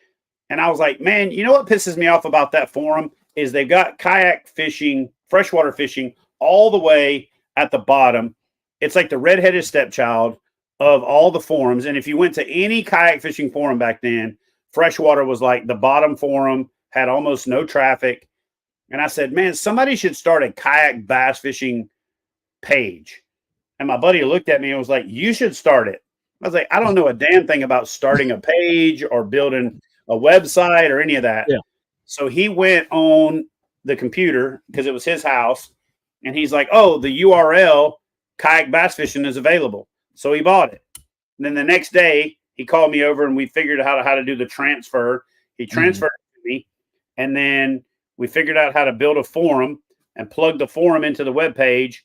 And I was like, man, you know what pisses me off about that forum is they've got kayak fishing, freshwater fishing all the way at the bottom. It's like the redheaded stepchild of all the forums. And if you went to any kayak fishing forum back then, freshwater was like the bottom forum, had almost no traffic. And I said, man, somebody should start a kayak bass fishing page. And my buddy looked at me and was like, you should start it. I was like, I don't know a damn thing about starting a page or building a website or any of that. Yeah. So he went on the computer because it was his house. And he's like, oh, the URL kayak bass fishing is available. So he bought it. And then the next day he called me over and we figured out how to do the transfer. He transferred it to me. And then we figured out how to build a forum and plug the forum into the web page.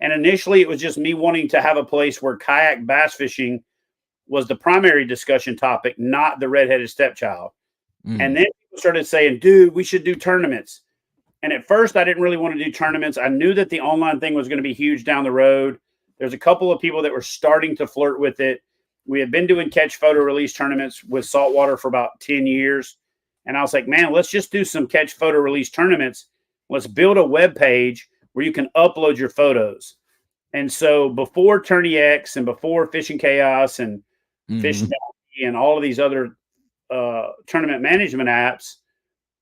And initially it was just me wanting to have a place where kayak bass fishing was the primary discussion topic, not the redheaded stepchild. And then people started saying, dude, we should do tournaments. And at first I didn't really want to do tournaments. I knew that the online thing was going to be huge down the road. There's a couple of people that were starting to flirt with it. We had been doing catch photo release tournaments with saltwater for about 10 years. And I was like, man, let's just do some catch photo release tournaments. Let's build a web page where you can upload your photos. And so before Tourney X and before Fishing Chaos and Fish Donkey and all of these other tournament management apps,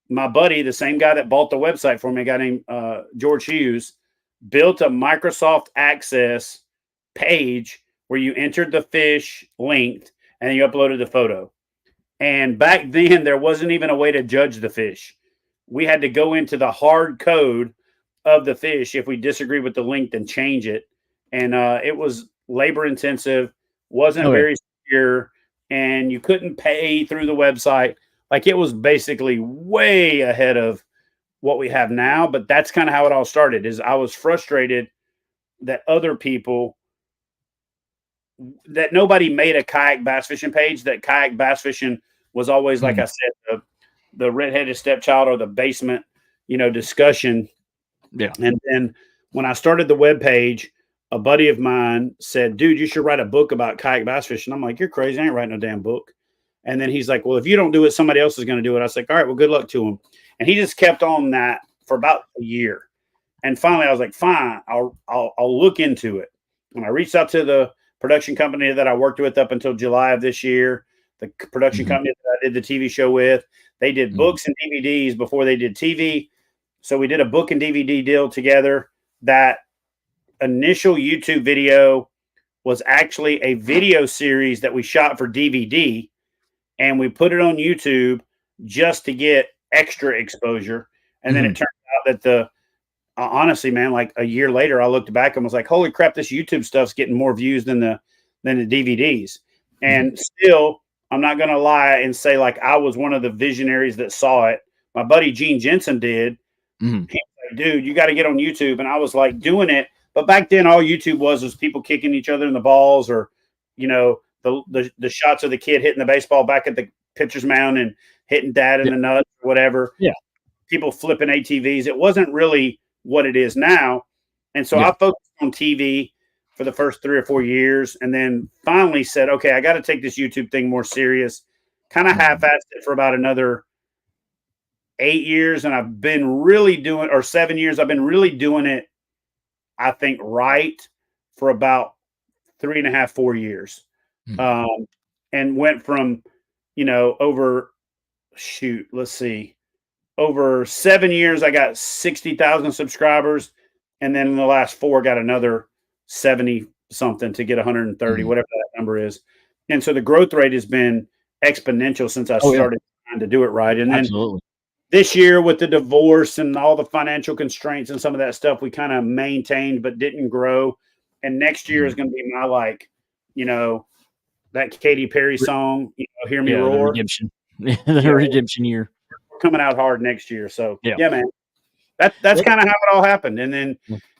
my buddy, the same guy that bought the website for me, a guy named George Hughes, built a Microsoft Access page where you entered the fish length and you uploaded the photo. And back then, there wasn't even a way to judge the fish. We had to go into the hard code of the fish if we disagreed with the length and change it. And it was labor intensive, wasn't very secure, and you couldn't pay through the website. Like it was basically way ahead of what we have now. But that's kind of how it all started. Is I was frustrated that other people, that nobody made a kayak bass fishing page, that kayak bass fishing was always, like I said, the redheaded stepchild or the basement, discussion. Yeah. And then when I started the web page, a buddy of mine said, dude, you should write a book about kayak bass fishing. I'm like, you're crazy. I ain't writing no damn book. And then he's like, well, if you don't do it, somebody else is going to do it. I was like, all right, well, good luck to him. And he just kept on that for about a year. And finally I was like, fine, I'll look into it. And I reached out to the production company that I worked with up until July of this year, the production company that I did the TV show with. They did books and DVDs before they did TV. So we did a book and DVD deal together. That initial YouTube video was actually a video series that we shot for DVD, and we put it on YouTube just to get extra exposure. And then it turned out that honestly, man, like a year later, I looked back and was like, holy crap, this YouTube stuff's getting more views than the than the DVDs. And still, I'm not going to lie and say like I was one of the visionaries that saw it. My buddy Gene Jensen did. Mm-hmm. He was like, dude, you got to get on YouTube. And I was like doing it. But back then, all YouTube was people kicking each other in the balls, or, you know, the shots of the kid hitting the baseball back at the pitcher's mound and hitting dad in the nuts or whatever. Yeah. People flipping ATVs. It wasn't really what it is now. And so I focused on TV for the first 3 or 4 years, and then finally said, okay, I got to take this YouTube thing more serious. Kind of half-assed it for about another 8 years, and I've been really doing, or 7 years, I've been really doing it, I think, right for about 3.5, 4 years. And went from, you know, over 7 years, I got 60,000 subscribers. And then in the last 4, got another 70 something to get 130, whatever that number is. And so the growth rate has been exponential since I started trying to do it right. And then this year with the divorce and all the financial constraints and some of that stuff, we kind of maintained but didn't grow. And next year is going to be my, like, you know, that Katy Perry song, you know, Hear Me Roar. The redemption. The redemption year. We're coming out hard next year. So, yeah man. That's kind of how it all happened. And then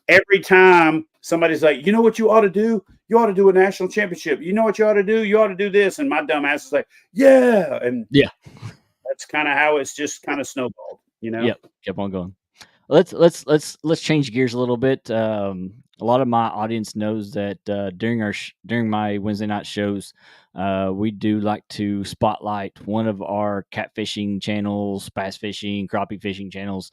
every time somebody's like, you know what you ought to do? You ought to do a national championship. You know what you ought to do? You ought to do this. And my dumb ass is like, yeah. And that's kind of how it's just kind of snowballed, you know? Yep. Kept on going. Let's change gears a little bit. A lot of my audience knows that during my Wednesday night shows, we do like to spotlight one of our catfishing channels, bass fishing, crappie fishing channels,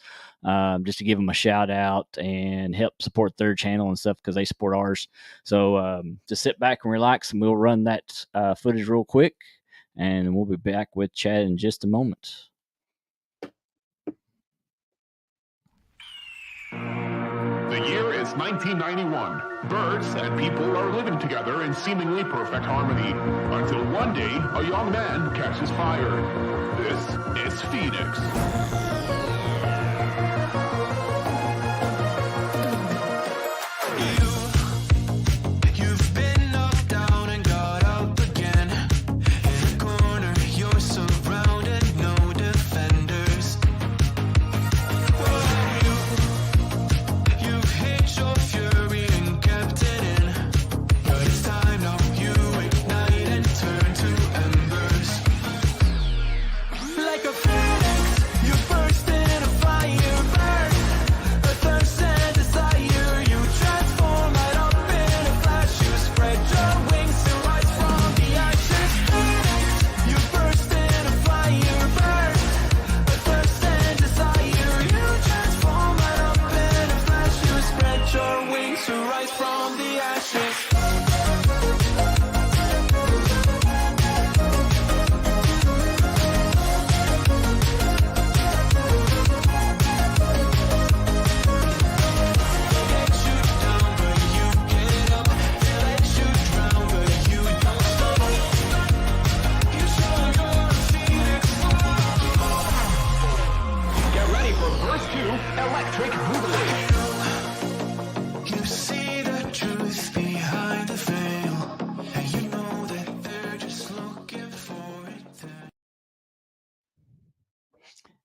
just to give them a shout out and help support their channel and stuff because they support ours. So just sit back and relax, and we'll run that footage real quick, and we'll be back with Chad in just a moment. The year is 1991. Birds and people are living together in seemingly perfect harmony, until one day a young man catches fire. This is Phoenix.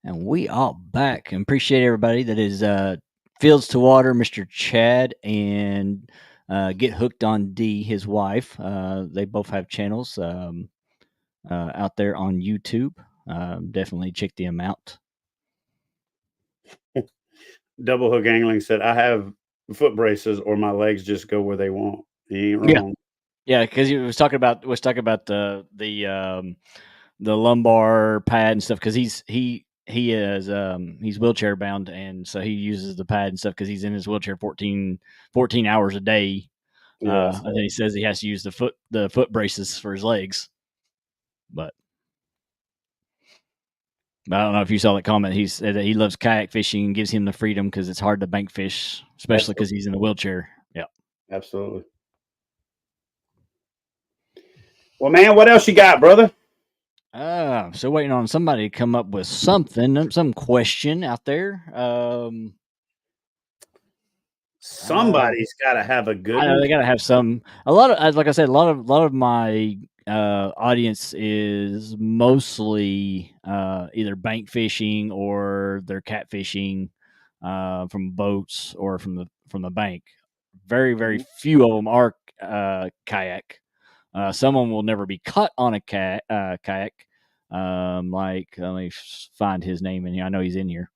And we are back, and appreciate everybody that is Fields to Water, Mr. Chad, and Get Hooked on D, his wife. They both have channels out there on YouTube. Definitely check them out. Double Hook Angling said, I have foot braces or my legs just go where they want. He ain't wrong. Yeah, because he was talking about the lumbar pad and stuff, because he's wheelchair bound, and so he uses the pad and stuff because he's in his wheelchair 14 hours a day. And then he says he has to use the foot braces for his legs. But I don't know if you saw that comment. He said that he loves kayak fishing and gives him the freedom because it's hard to bank fish, especially because he's in a wheelchair. Yeah, absolutely. Well, man, what else you got, brother? So waiting on somebody to come up with something, some question out there. Somebody's got to have a good I know one. they got to have some. A lot of, like I said, a lot of my audience is mostly either bank fishing or they're catfishing from boats or from the bank. Very few of them are kayak. Some of them will never be caught on a kayak. Like, let me find his name in here. I know he's in here.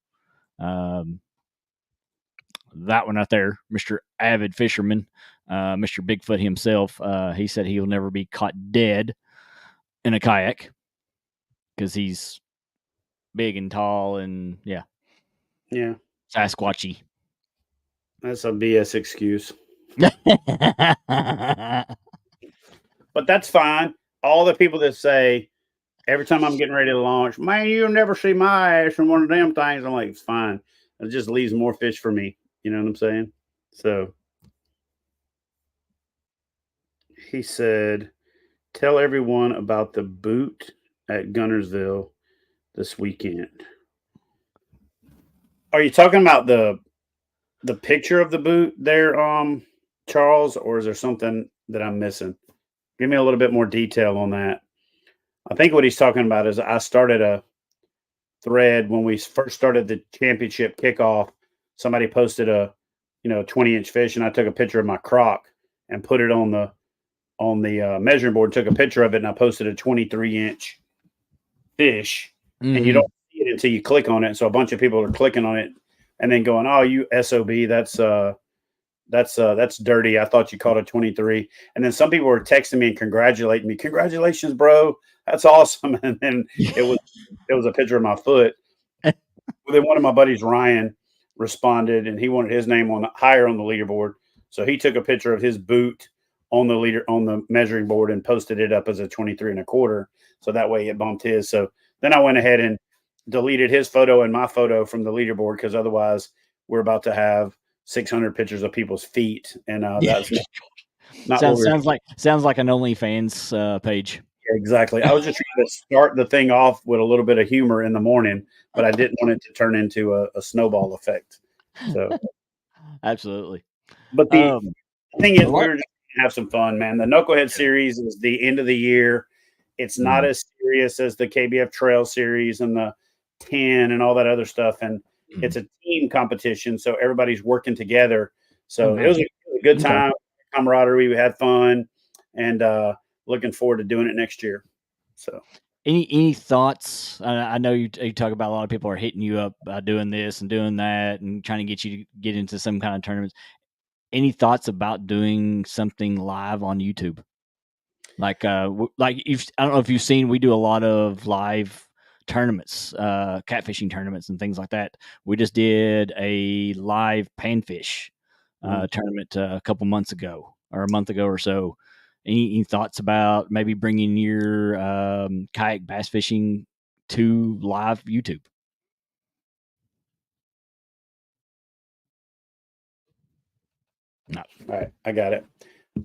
That one out there, Mr. Avid Fisherman, Mr. Bigfoot himself. He said he'll never be caught dead in a kayak because he's big and tall and Yeah, Sasquatchy. that's a BS excuse. But that's fine. All the people that say every time I'm getting ready to launch, man, you'll never see my ass in one of them things. I'm like, it's fine. It just leaves more fish for me. You know what I'm saying? So he said, tell everyone about the boot at Gunnersville this weekend. Are you talking about the picture of the boot there, Charles, or is there something that I'm missing? Give me a little bit more detail on that. I think what he's talking about is I started a thread when we first started the championship kickoff. Somebody posted a 20-inch fish, and I took a picture of my croc and put it on the measuring board. Took a picture of it, and I posted a 23-inch fish. Mm-hmm. And you don't see it until you click on it. So a bunch of people are clicking on it and then going, "Oh, you SOB, that's dirty. I thought you caught a 23." And then some people were texting me and congratulating me. "Congratulations, bro. That's awesome." And then it was a picture of my foot. Then one of my buddies, Ryan, responded, and he wanted his name higher on the leaderboard. So he took a picture of his boot on the measuring board and posted it up as a 23 1/4. So that way it bumped his. So then I went ahead and deleted his photo and my photo from the leaderboard because otherwise we're about to have 600 pictures of people's feet, and that's not sounds like an OnlyFans page. Exactly. I was just trying to start the thing off with a little bit of humor in the morning, but I didn't want it to turn into a snowball effect. So, absolutely. But the thing is, we're just gonna have some fun, man. The Knucklehead series is the end of the year. It's not as serious as the KBF Trail series and the 10 and all that other stuff, and it's a team competition, so everybody's working together. So it was a good time, camaraderie. We had fun, and looking forward to doing it next year. So, any thoughts? I know you talk about a lot of people are hitting you up doing this and doing that and trying to get you to get into some kind of tournaments. Any thoughts about doing something live on YouTube? Like I don't know if you've seen, we do a lot of live tournaments, catfishing tournaments and things like that. We just did a live panfish tournament a couple months ago or a month ago or so. Any thoughts about maybe bringing your kayak bass fishing to live YouTube? No. All right, I got it.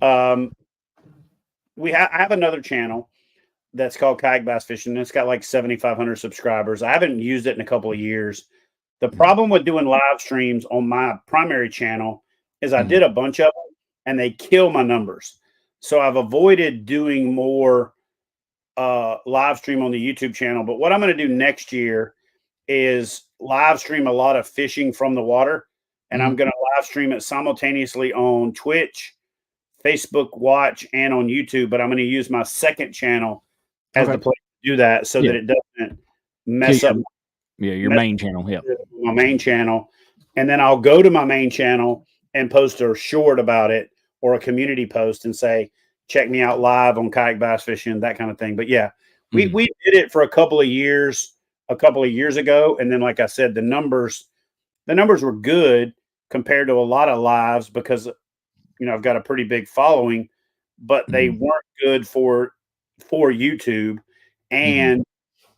I have another channel that's called Kayak Bass Fishing. It's got like 7,500 subscribers. I haven't used it in a couple of years. The problem with doing live streams on my primary channel is I did a bunch of them and they kill my numbers. So I've avoided doing more live stream on the YouTube channel. But what I'm going to do next year is live stream a lot of fishing from the water. And I'm going to live stream it simultaneously on Twitch, Facebook Watch, and on YouTube. But I'm going to use my second channel as the place to do that so that it doesn't mess up. Your main channel. Yeah. My main channel. And then I'll go to my main channel and post a short about it or a community post and say, check me out live on kayak bass fishing, that kind of thing. But yeah, we did it for a couple of years ago. And then, like I said, the numbers were good compared to a lot of lives because, I've got a pretty big following, but they weren't good for YouTube. And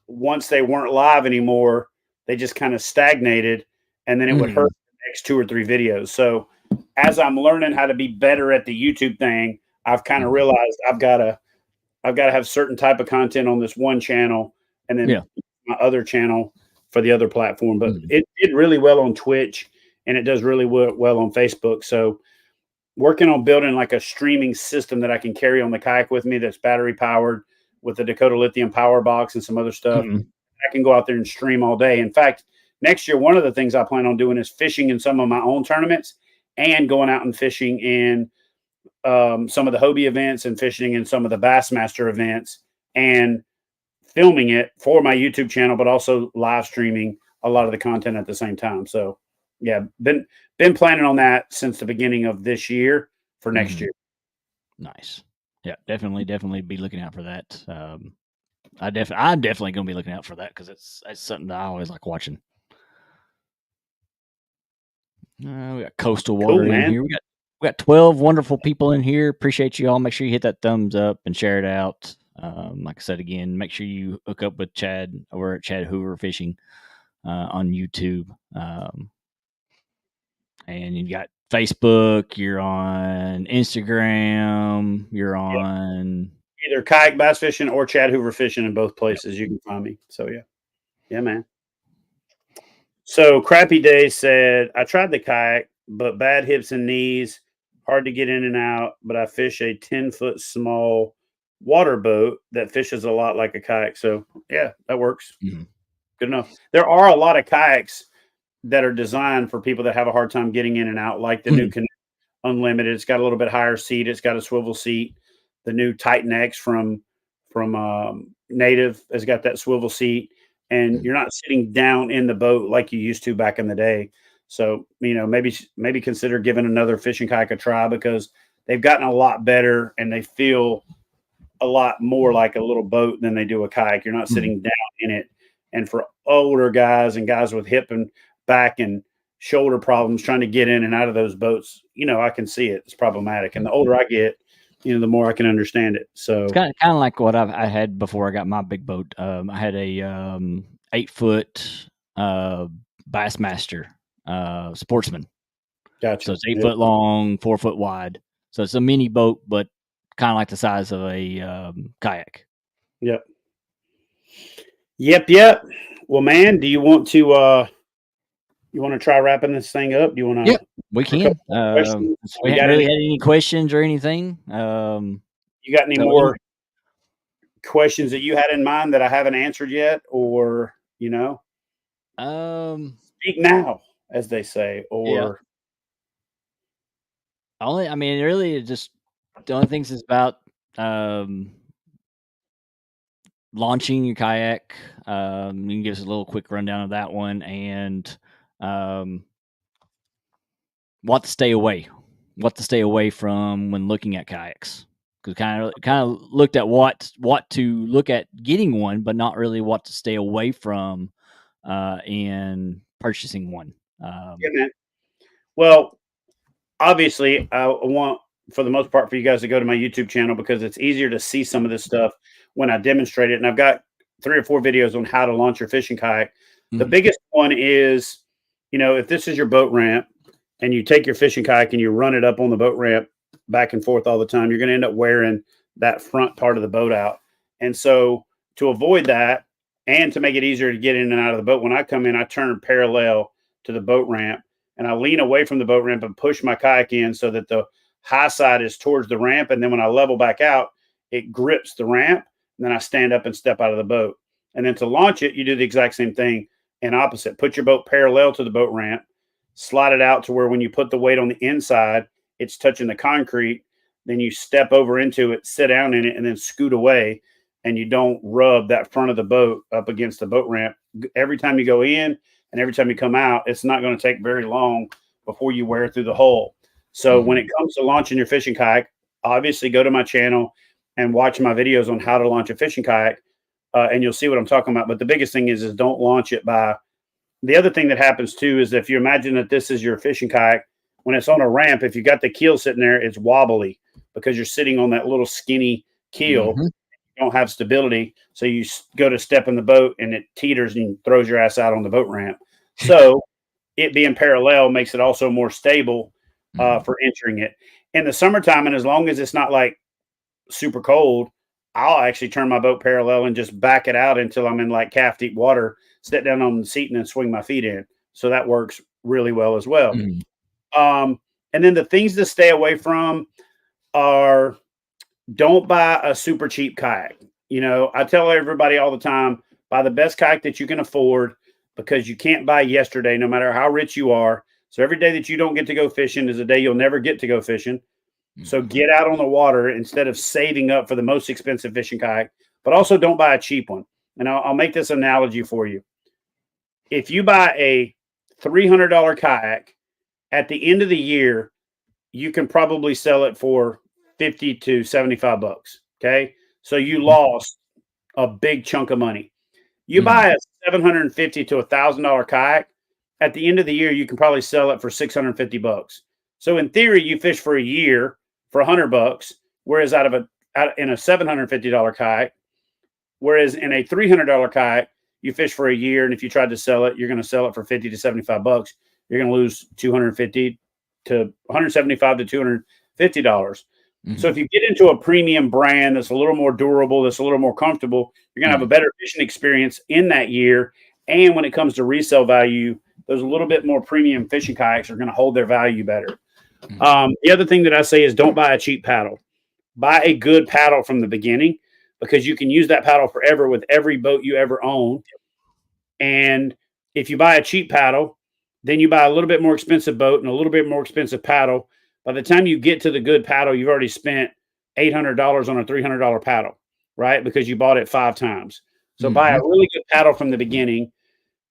once they weren't live anymore, they just kind of stagnated, and then it would hurt the next 2 or 3 videos. So as I'm learning how to be better at the YouTube thing, I've kind of realized I've got to have certain type of content on this one channel and then my other channel for the other platform. But it did really well on Twitch. and it does really well on Facebook. So working on building like a streaming system that I can carry on the kayak with me that's battery powered with the Dakota Lithium power box and some other stuff. Mhm. I can go out there and stream all day. In fact, next year, one of the things I plan on doing is fishing in some of my own tournaments and going out and fishing in some of the Hobie events and fishing in some of the Bassmaster events and filming it for my YouTube channel, but also live streaming a lot of the content at the same time. So yeah, been planning on that since the beginning of this year for next Mhm. year. Nice. Yeah, definitely be looking out for that. I'm definitely going to be looking out for that because it's something that I always like watching. We got coastal water in man. here. We got 12 wonderful people in here. Appreciate you all. Make sure you hit that thumbs up and share it out. Like I said again, make sure you hook up with Chad over at Chad Hoover Fishing on YouTube. And you got Facebook. You're on Instagram. You're on Either kayak bass fishing or Chad Hoover fishing in both places. You can find me. So yeah, man. So Crappy Day said, I tried the kayak, but bad hips and knees, hard to get in and out. But I fish a 10-foot small water boat that fishes a lot like a kayak. So yeah, that works. Mhm. Good enough. There are a lot of kayaks that are designed for people that have a hard time getting in and out, like the new Canoe Unlimited. It's got a little bit higher seat. It's got a swivel seat. The new Titan X from Native has got that swivel seat, and you're not sitting down in the boat like you used to back in the day. So maybe consider giving another fishing kayak a try because they've gotten a lot better and they feel a lot more like a little boat than they do a kayak. You're not sitting down in it. And for older guys and guys with hip and back and shoulder problems trying to get in and out of those boats, I can see it. It's problematic. And the older I get, the more I can understand it. So it's kind of like what I had before I got my big boat. I had a 8-foot Bassmaster Sportsman. gotcha. So it's 8 foot long, 4 foot wide. So it's a mini boat, but kind of like the size of a kayak. Yep. Well, man, do you want to try wrapping this thing up? Do you want to? Yep, we can. We haven't really had any questions or anything. You got any more questions that you had in mind that I haven't answered yet, or speak now, as they say, or really, just the only things is about launching your kayak. You can give us a little quick rundown of that one and what to stay away from when looking at kayaks. Because kind of looked at what to look at getting one, but not really what to stay away from in purchasing one. yeah, man. Well, obviously, I want for the most part for you guys to go to my YouTube channel because it's easier to see some of this stuff when I demonstrate it. And I've got 3 or 4 videos on how to launch your fishing kayak. The biggest one is, if this is your boat ramp and you take your fishing kayak and you run it up on the boat ramp back and forth all the time, you're going to end up wearing that front part of the boat out. And so to avoid that and to make it easier to get in and out of the boat, when I come in, I turn parallel to the boat ramp and I lean away from the boat ramp and push my kayak in so that the high side is towards the ramp. And then when I level back out, it grips the ramp. And then I stand up and step out of the boat. And then to launch it, you do the exact same thing and opposite. Put your boat parallel to the boat ramp, slide it out to where when you put the weight on the inside, it's touching the concrete. Then you step over into it, sit down in it, and then scoot away. And you don't rub that front of the boat up against the boat ramp. Every time you go in and every time you come out, it's not going to take very long before you wear through the hole. So when it comes to launching your fishing kayak, obviously go to my channel and watch my videos on how to launch a fishing kayak, and you'll see what I'm talking about. But the biggest thing is don't launch it by – the other thing that happens too is if you imagine that this is your fishing kayak, when it's on a ramp, if you got the keel sitting there, it's wobbly because you're sitting on that little skinny keel. You don't have stability. So you go to step in the boat and it teeters and throws your ass out on the boat ramp. So it being parallel makes it also more stable for entering it. In the summertime, and as long as it's not like super cold, I'll actually turn my boat parallel and just back it out until I'm in like calf deep water, sit down on the seat and then swing my feet in. So that works really well as well. Mhm. And then the things to stay away from are, don't buy a super cheap kayak. I tell everybody all the time, buy the best kayak that you can afford, because you can't buy yesterday, no matter how rich you are. So every day that you don't get to go fishing is a day you'll never get to go fishing. So get out on the water instead of saving up for the most expensive fishing kayak, but also don't buy a cheap one. And I'll make this analogy for you. If you buy a $300 kayak, at the end of the year, you can probably sell it for 50 to 75 bucks. Okay. So you lost a big chunk of money. You buy a $750 to $1,000 kayak, at the end of the year, you can probably sell it for 650 bucks. So in theory, you fish for a year for 100 bucks, whereas in a $750 kayak, whereas in a $300 kayak, you fish for a year, and if you tried to sell it, you're going to sell it for 50 to 75 bucks. You're going to lose 250 to 175 to $250. So if you get into a premium brand that's a little more durable, that's a little more comfortable, you're going to have a better fishing experience in that year. And when it comes to resale value, those a little bit more premium fishing kayaks are going to hold their value better. The other thing that I say is, don't buy a cheap paddle. Buy a good paddle from the beginning, because you can use that paddle forever with every boat you ever own. And if you buy a cheap paddle, then you buy a little bit more expensive boat and a little bit more expensive paddle. By the time you get to the good paddle, you've already spent $800 on a $300 paddle, right? Because you bought it 5 times. So buy a really good paddle from the beginning.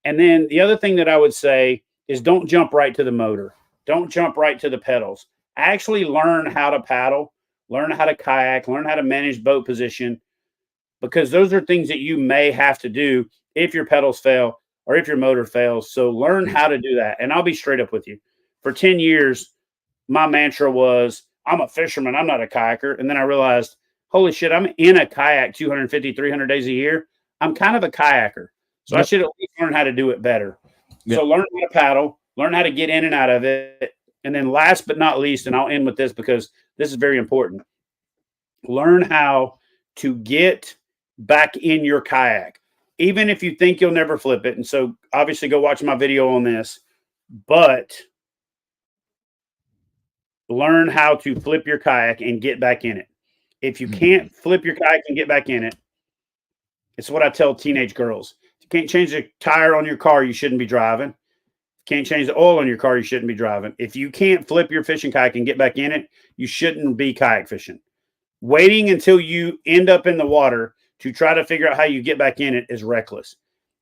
And then the other thing that I would say is, don't jump right to the motor. Don't jump right to the pedals. Actually learn how to paddle, learn how to kayak, learn how to manage boat position, because those are things that you may have to do if your pedals fail or if your motor fails. So learn how to do that. And I'll be straight up with you. For 10 years, my mantra was, I'm a fisherman, I'm not a kayaker. And then I realized, holy shit, I'm in a kayak 250, 300 days a year. I'm kind of a kayaker. So I should at least learn how to do it better. So learn how to paddle, learn how to get in and out of it. And then last but not least, and I'll end with this because this is very important, learn how to get back in your kayak, even if you think you'll never flip it. And so obviously go watch my video on this, but learn how to flip your kayak and get back in it. If you can't flip your kayak and get back in it, it's what I tell teenage girls. If you can't change the tire on your car, you shouldn't be driving. If you can't change the oil on your car, you shouldn't be driving. If you can't flip your fishing kayak and get back in it, you shouldn't be kayak fishing. Waiting until you end up in the water to try to figure out how you get back in it is reckless.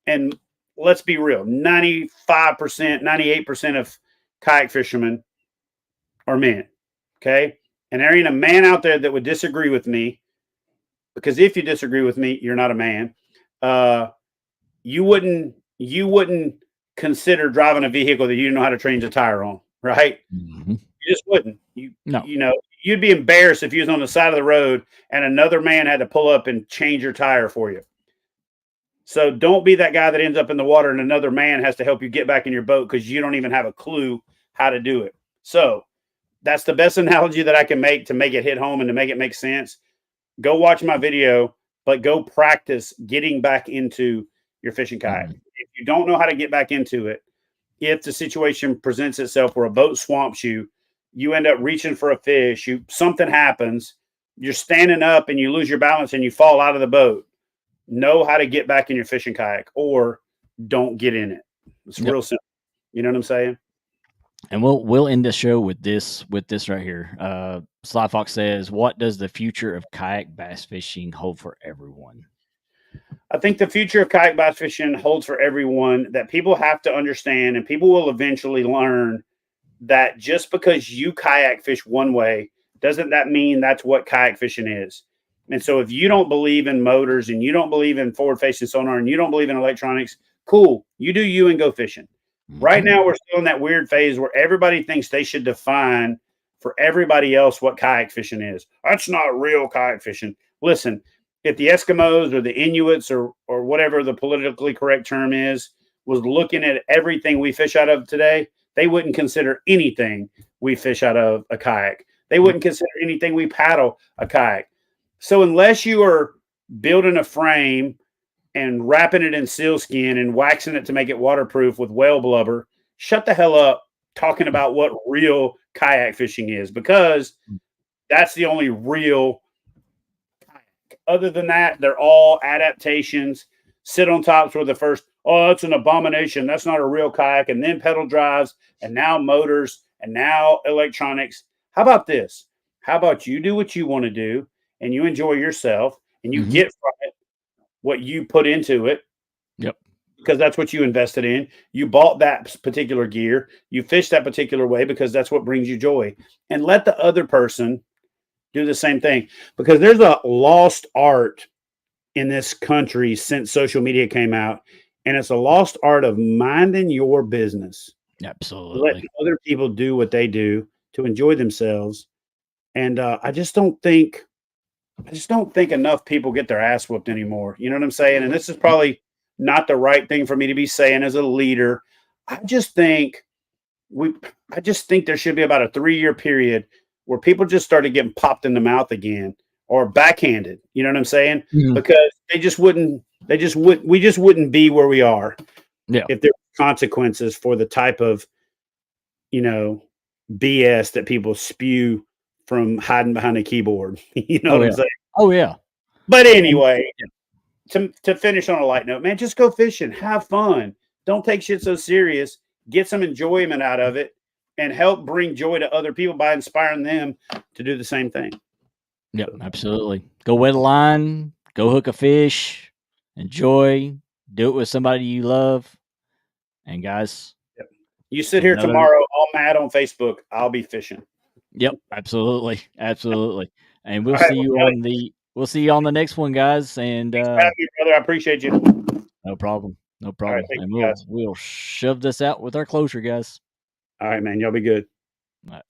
And let's be real, 95%, 98% of kayak fishermen are men. Okay. And there ain't a man out there that would disagree with me, because if you disagree with me, you're not a man. You wouldn't consider driving a vehicle that you didn't know how to change a tire on, right? You just wouldn't. You'd be embarrassed if you was on the side of the road and another man had to pull up and change your tire for you. So don't be that guy that ends up in the water and another man has to help you get back in your boat because you don't even have a clue how to do it. So that's the best analogy that I can make to make it hit home and to make it make sense. Go watch my video, but go practice getting back into your fishing kayak. If you don't know how to get back into it, if the situation presents itself where a boat swamps you, you end up reaching for a fish, something happens, you're standing up and you lose your balance and you fall out of the boat, know how to get back in your fishing kayak, or don't get in it. It's real simple. You know what I'm saying? And we'll end the show with this right here. Sly Fox says, "What does the future of kayak bass fishing hold for everyone?" I think the future of kayak bass fishing holds for everyone that people have to understand, and people will eventually learn that just because you kayak fish one way, doesn't that mean that's what kayak fishing is. And so if you don't believe in motors and you don't believe in forward-facing sonar and you don't believe in electronics, cool. You do you and go fishing. Right now, we're still in that weird phase where everybody thinks they should define for everybody else what kayak fishing is. That's not real kayak fishing. Listen, if the Eskimos or the Inuits or whatever the politically correct term is, was looking at everything we fish out of today, they wouldn't consider anything we fish out of a kayak. They wouldn't consider anything we paddle a kayak. So unless you are building a frame and wrapping it in sealskin and waxing it to make it waterproof with whale blubber shut the hell up talking about what real kayak fishing is, because that's the only real kayak. Other than that, they're all adaptations. Sit on tops were the first, oh, that's an abomination. That's not a real kayak. And then pedal drives, and now motors, and now electronics. How about this? How about you do what you want to do and you enjoy yourself and you get from it what you put into it? Yep. Because that's what you invested in. You bought that particular gear. You fish that particular way because that's what brings you joy. And let the other person do the same thing, because there's a lost art in this country since social media came out, and it's a lost art of minding your business. Absolutely. Letting other people do what they do to enjoy themselves. And I just don't think enough people get their ass whooped anymore. You know what I'm saying? And this is probably not the right thing for me to be saying as a leader. I just think there should be about a 3-year period where people just started getting popped in the mouth again, or backhanded. You know what I'm saying? Mhm. Because we just wouldn't be where we are if there were consequences for the type of, BS that people spew from hiding behind a keyboard. You know what I'm saying? Oh yeah. But anyway, to finish on a light note, man, just go fishing, have fun. Don't take shit so serious. Get some enjoyment out of it, and help bring joy to other people by inspiring them to do the same thing. Yep, absolutely. Go wet a line, go hook a fish, enjoy, do it with somebody you love. And guys, you sit here tomorrow all mad on Facebook, I'll be fishing. Yep, absolutely. Absolutely. And we'll see you on the next one, guys. And thanks for having me, brother. I appreciate you. No problem. No All problem. right, And we'll shove this out with our closure, guys. All right, man. Y'all be good. All right.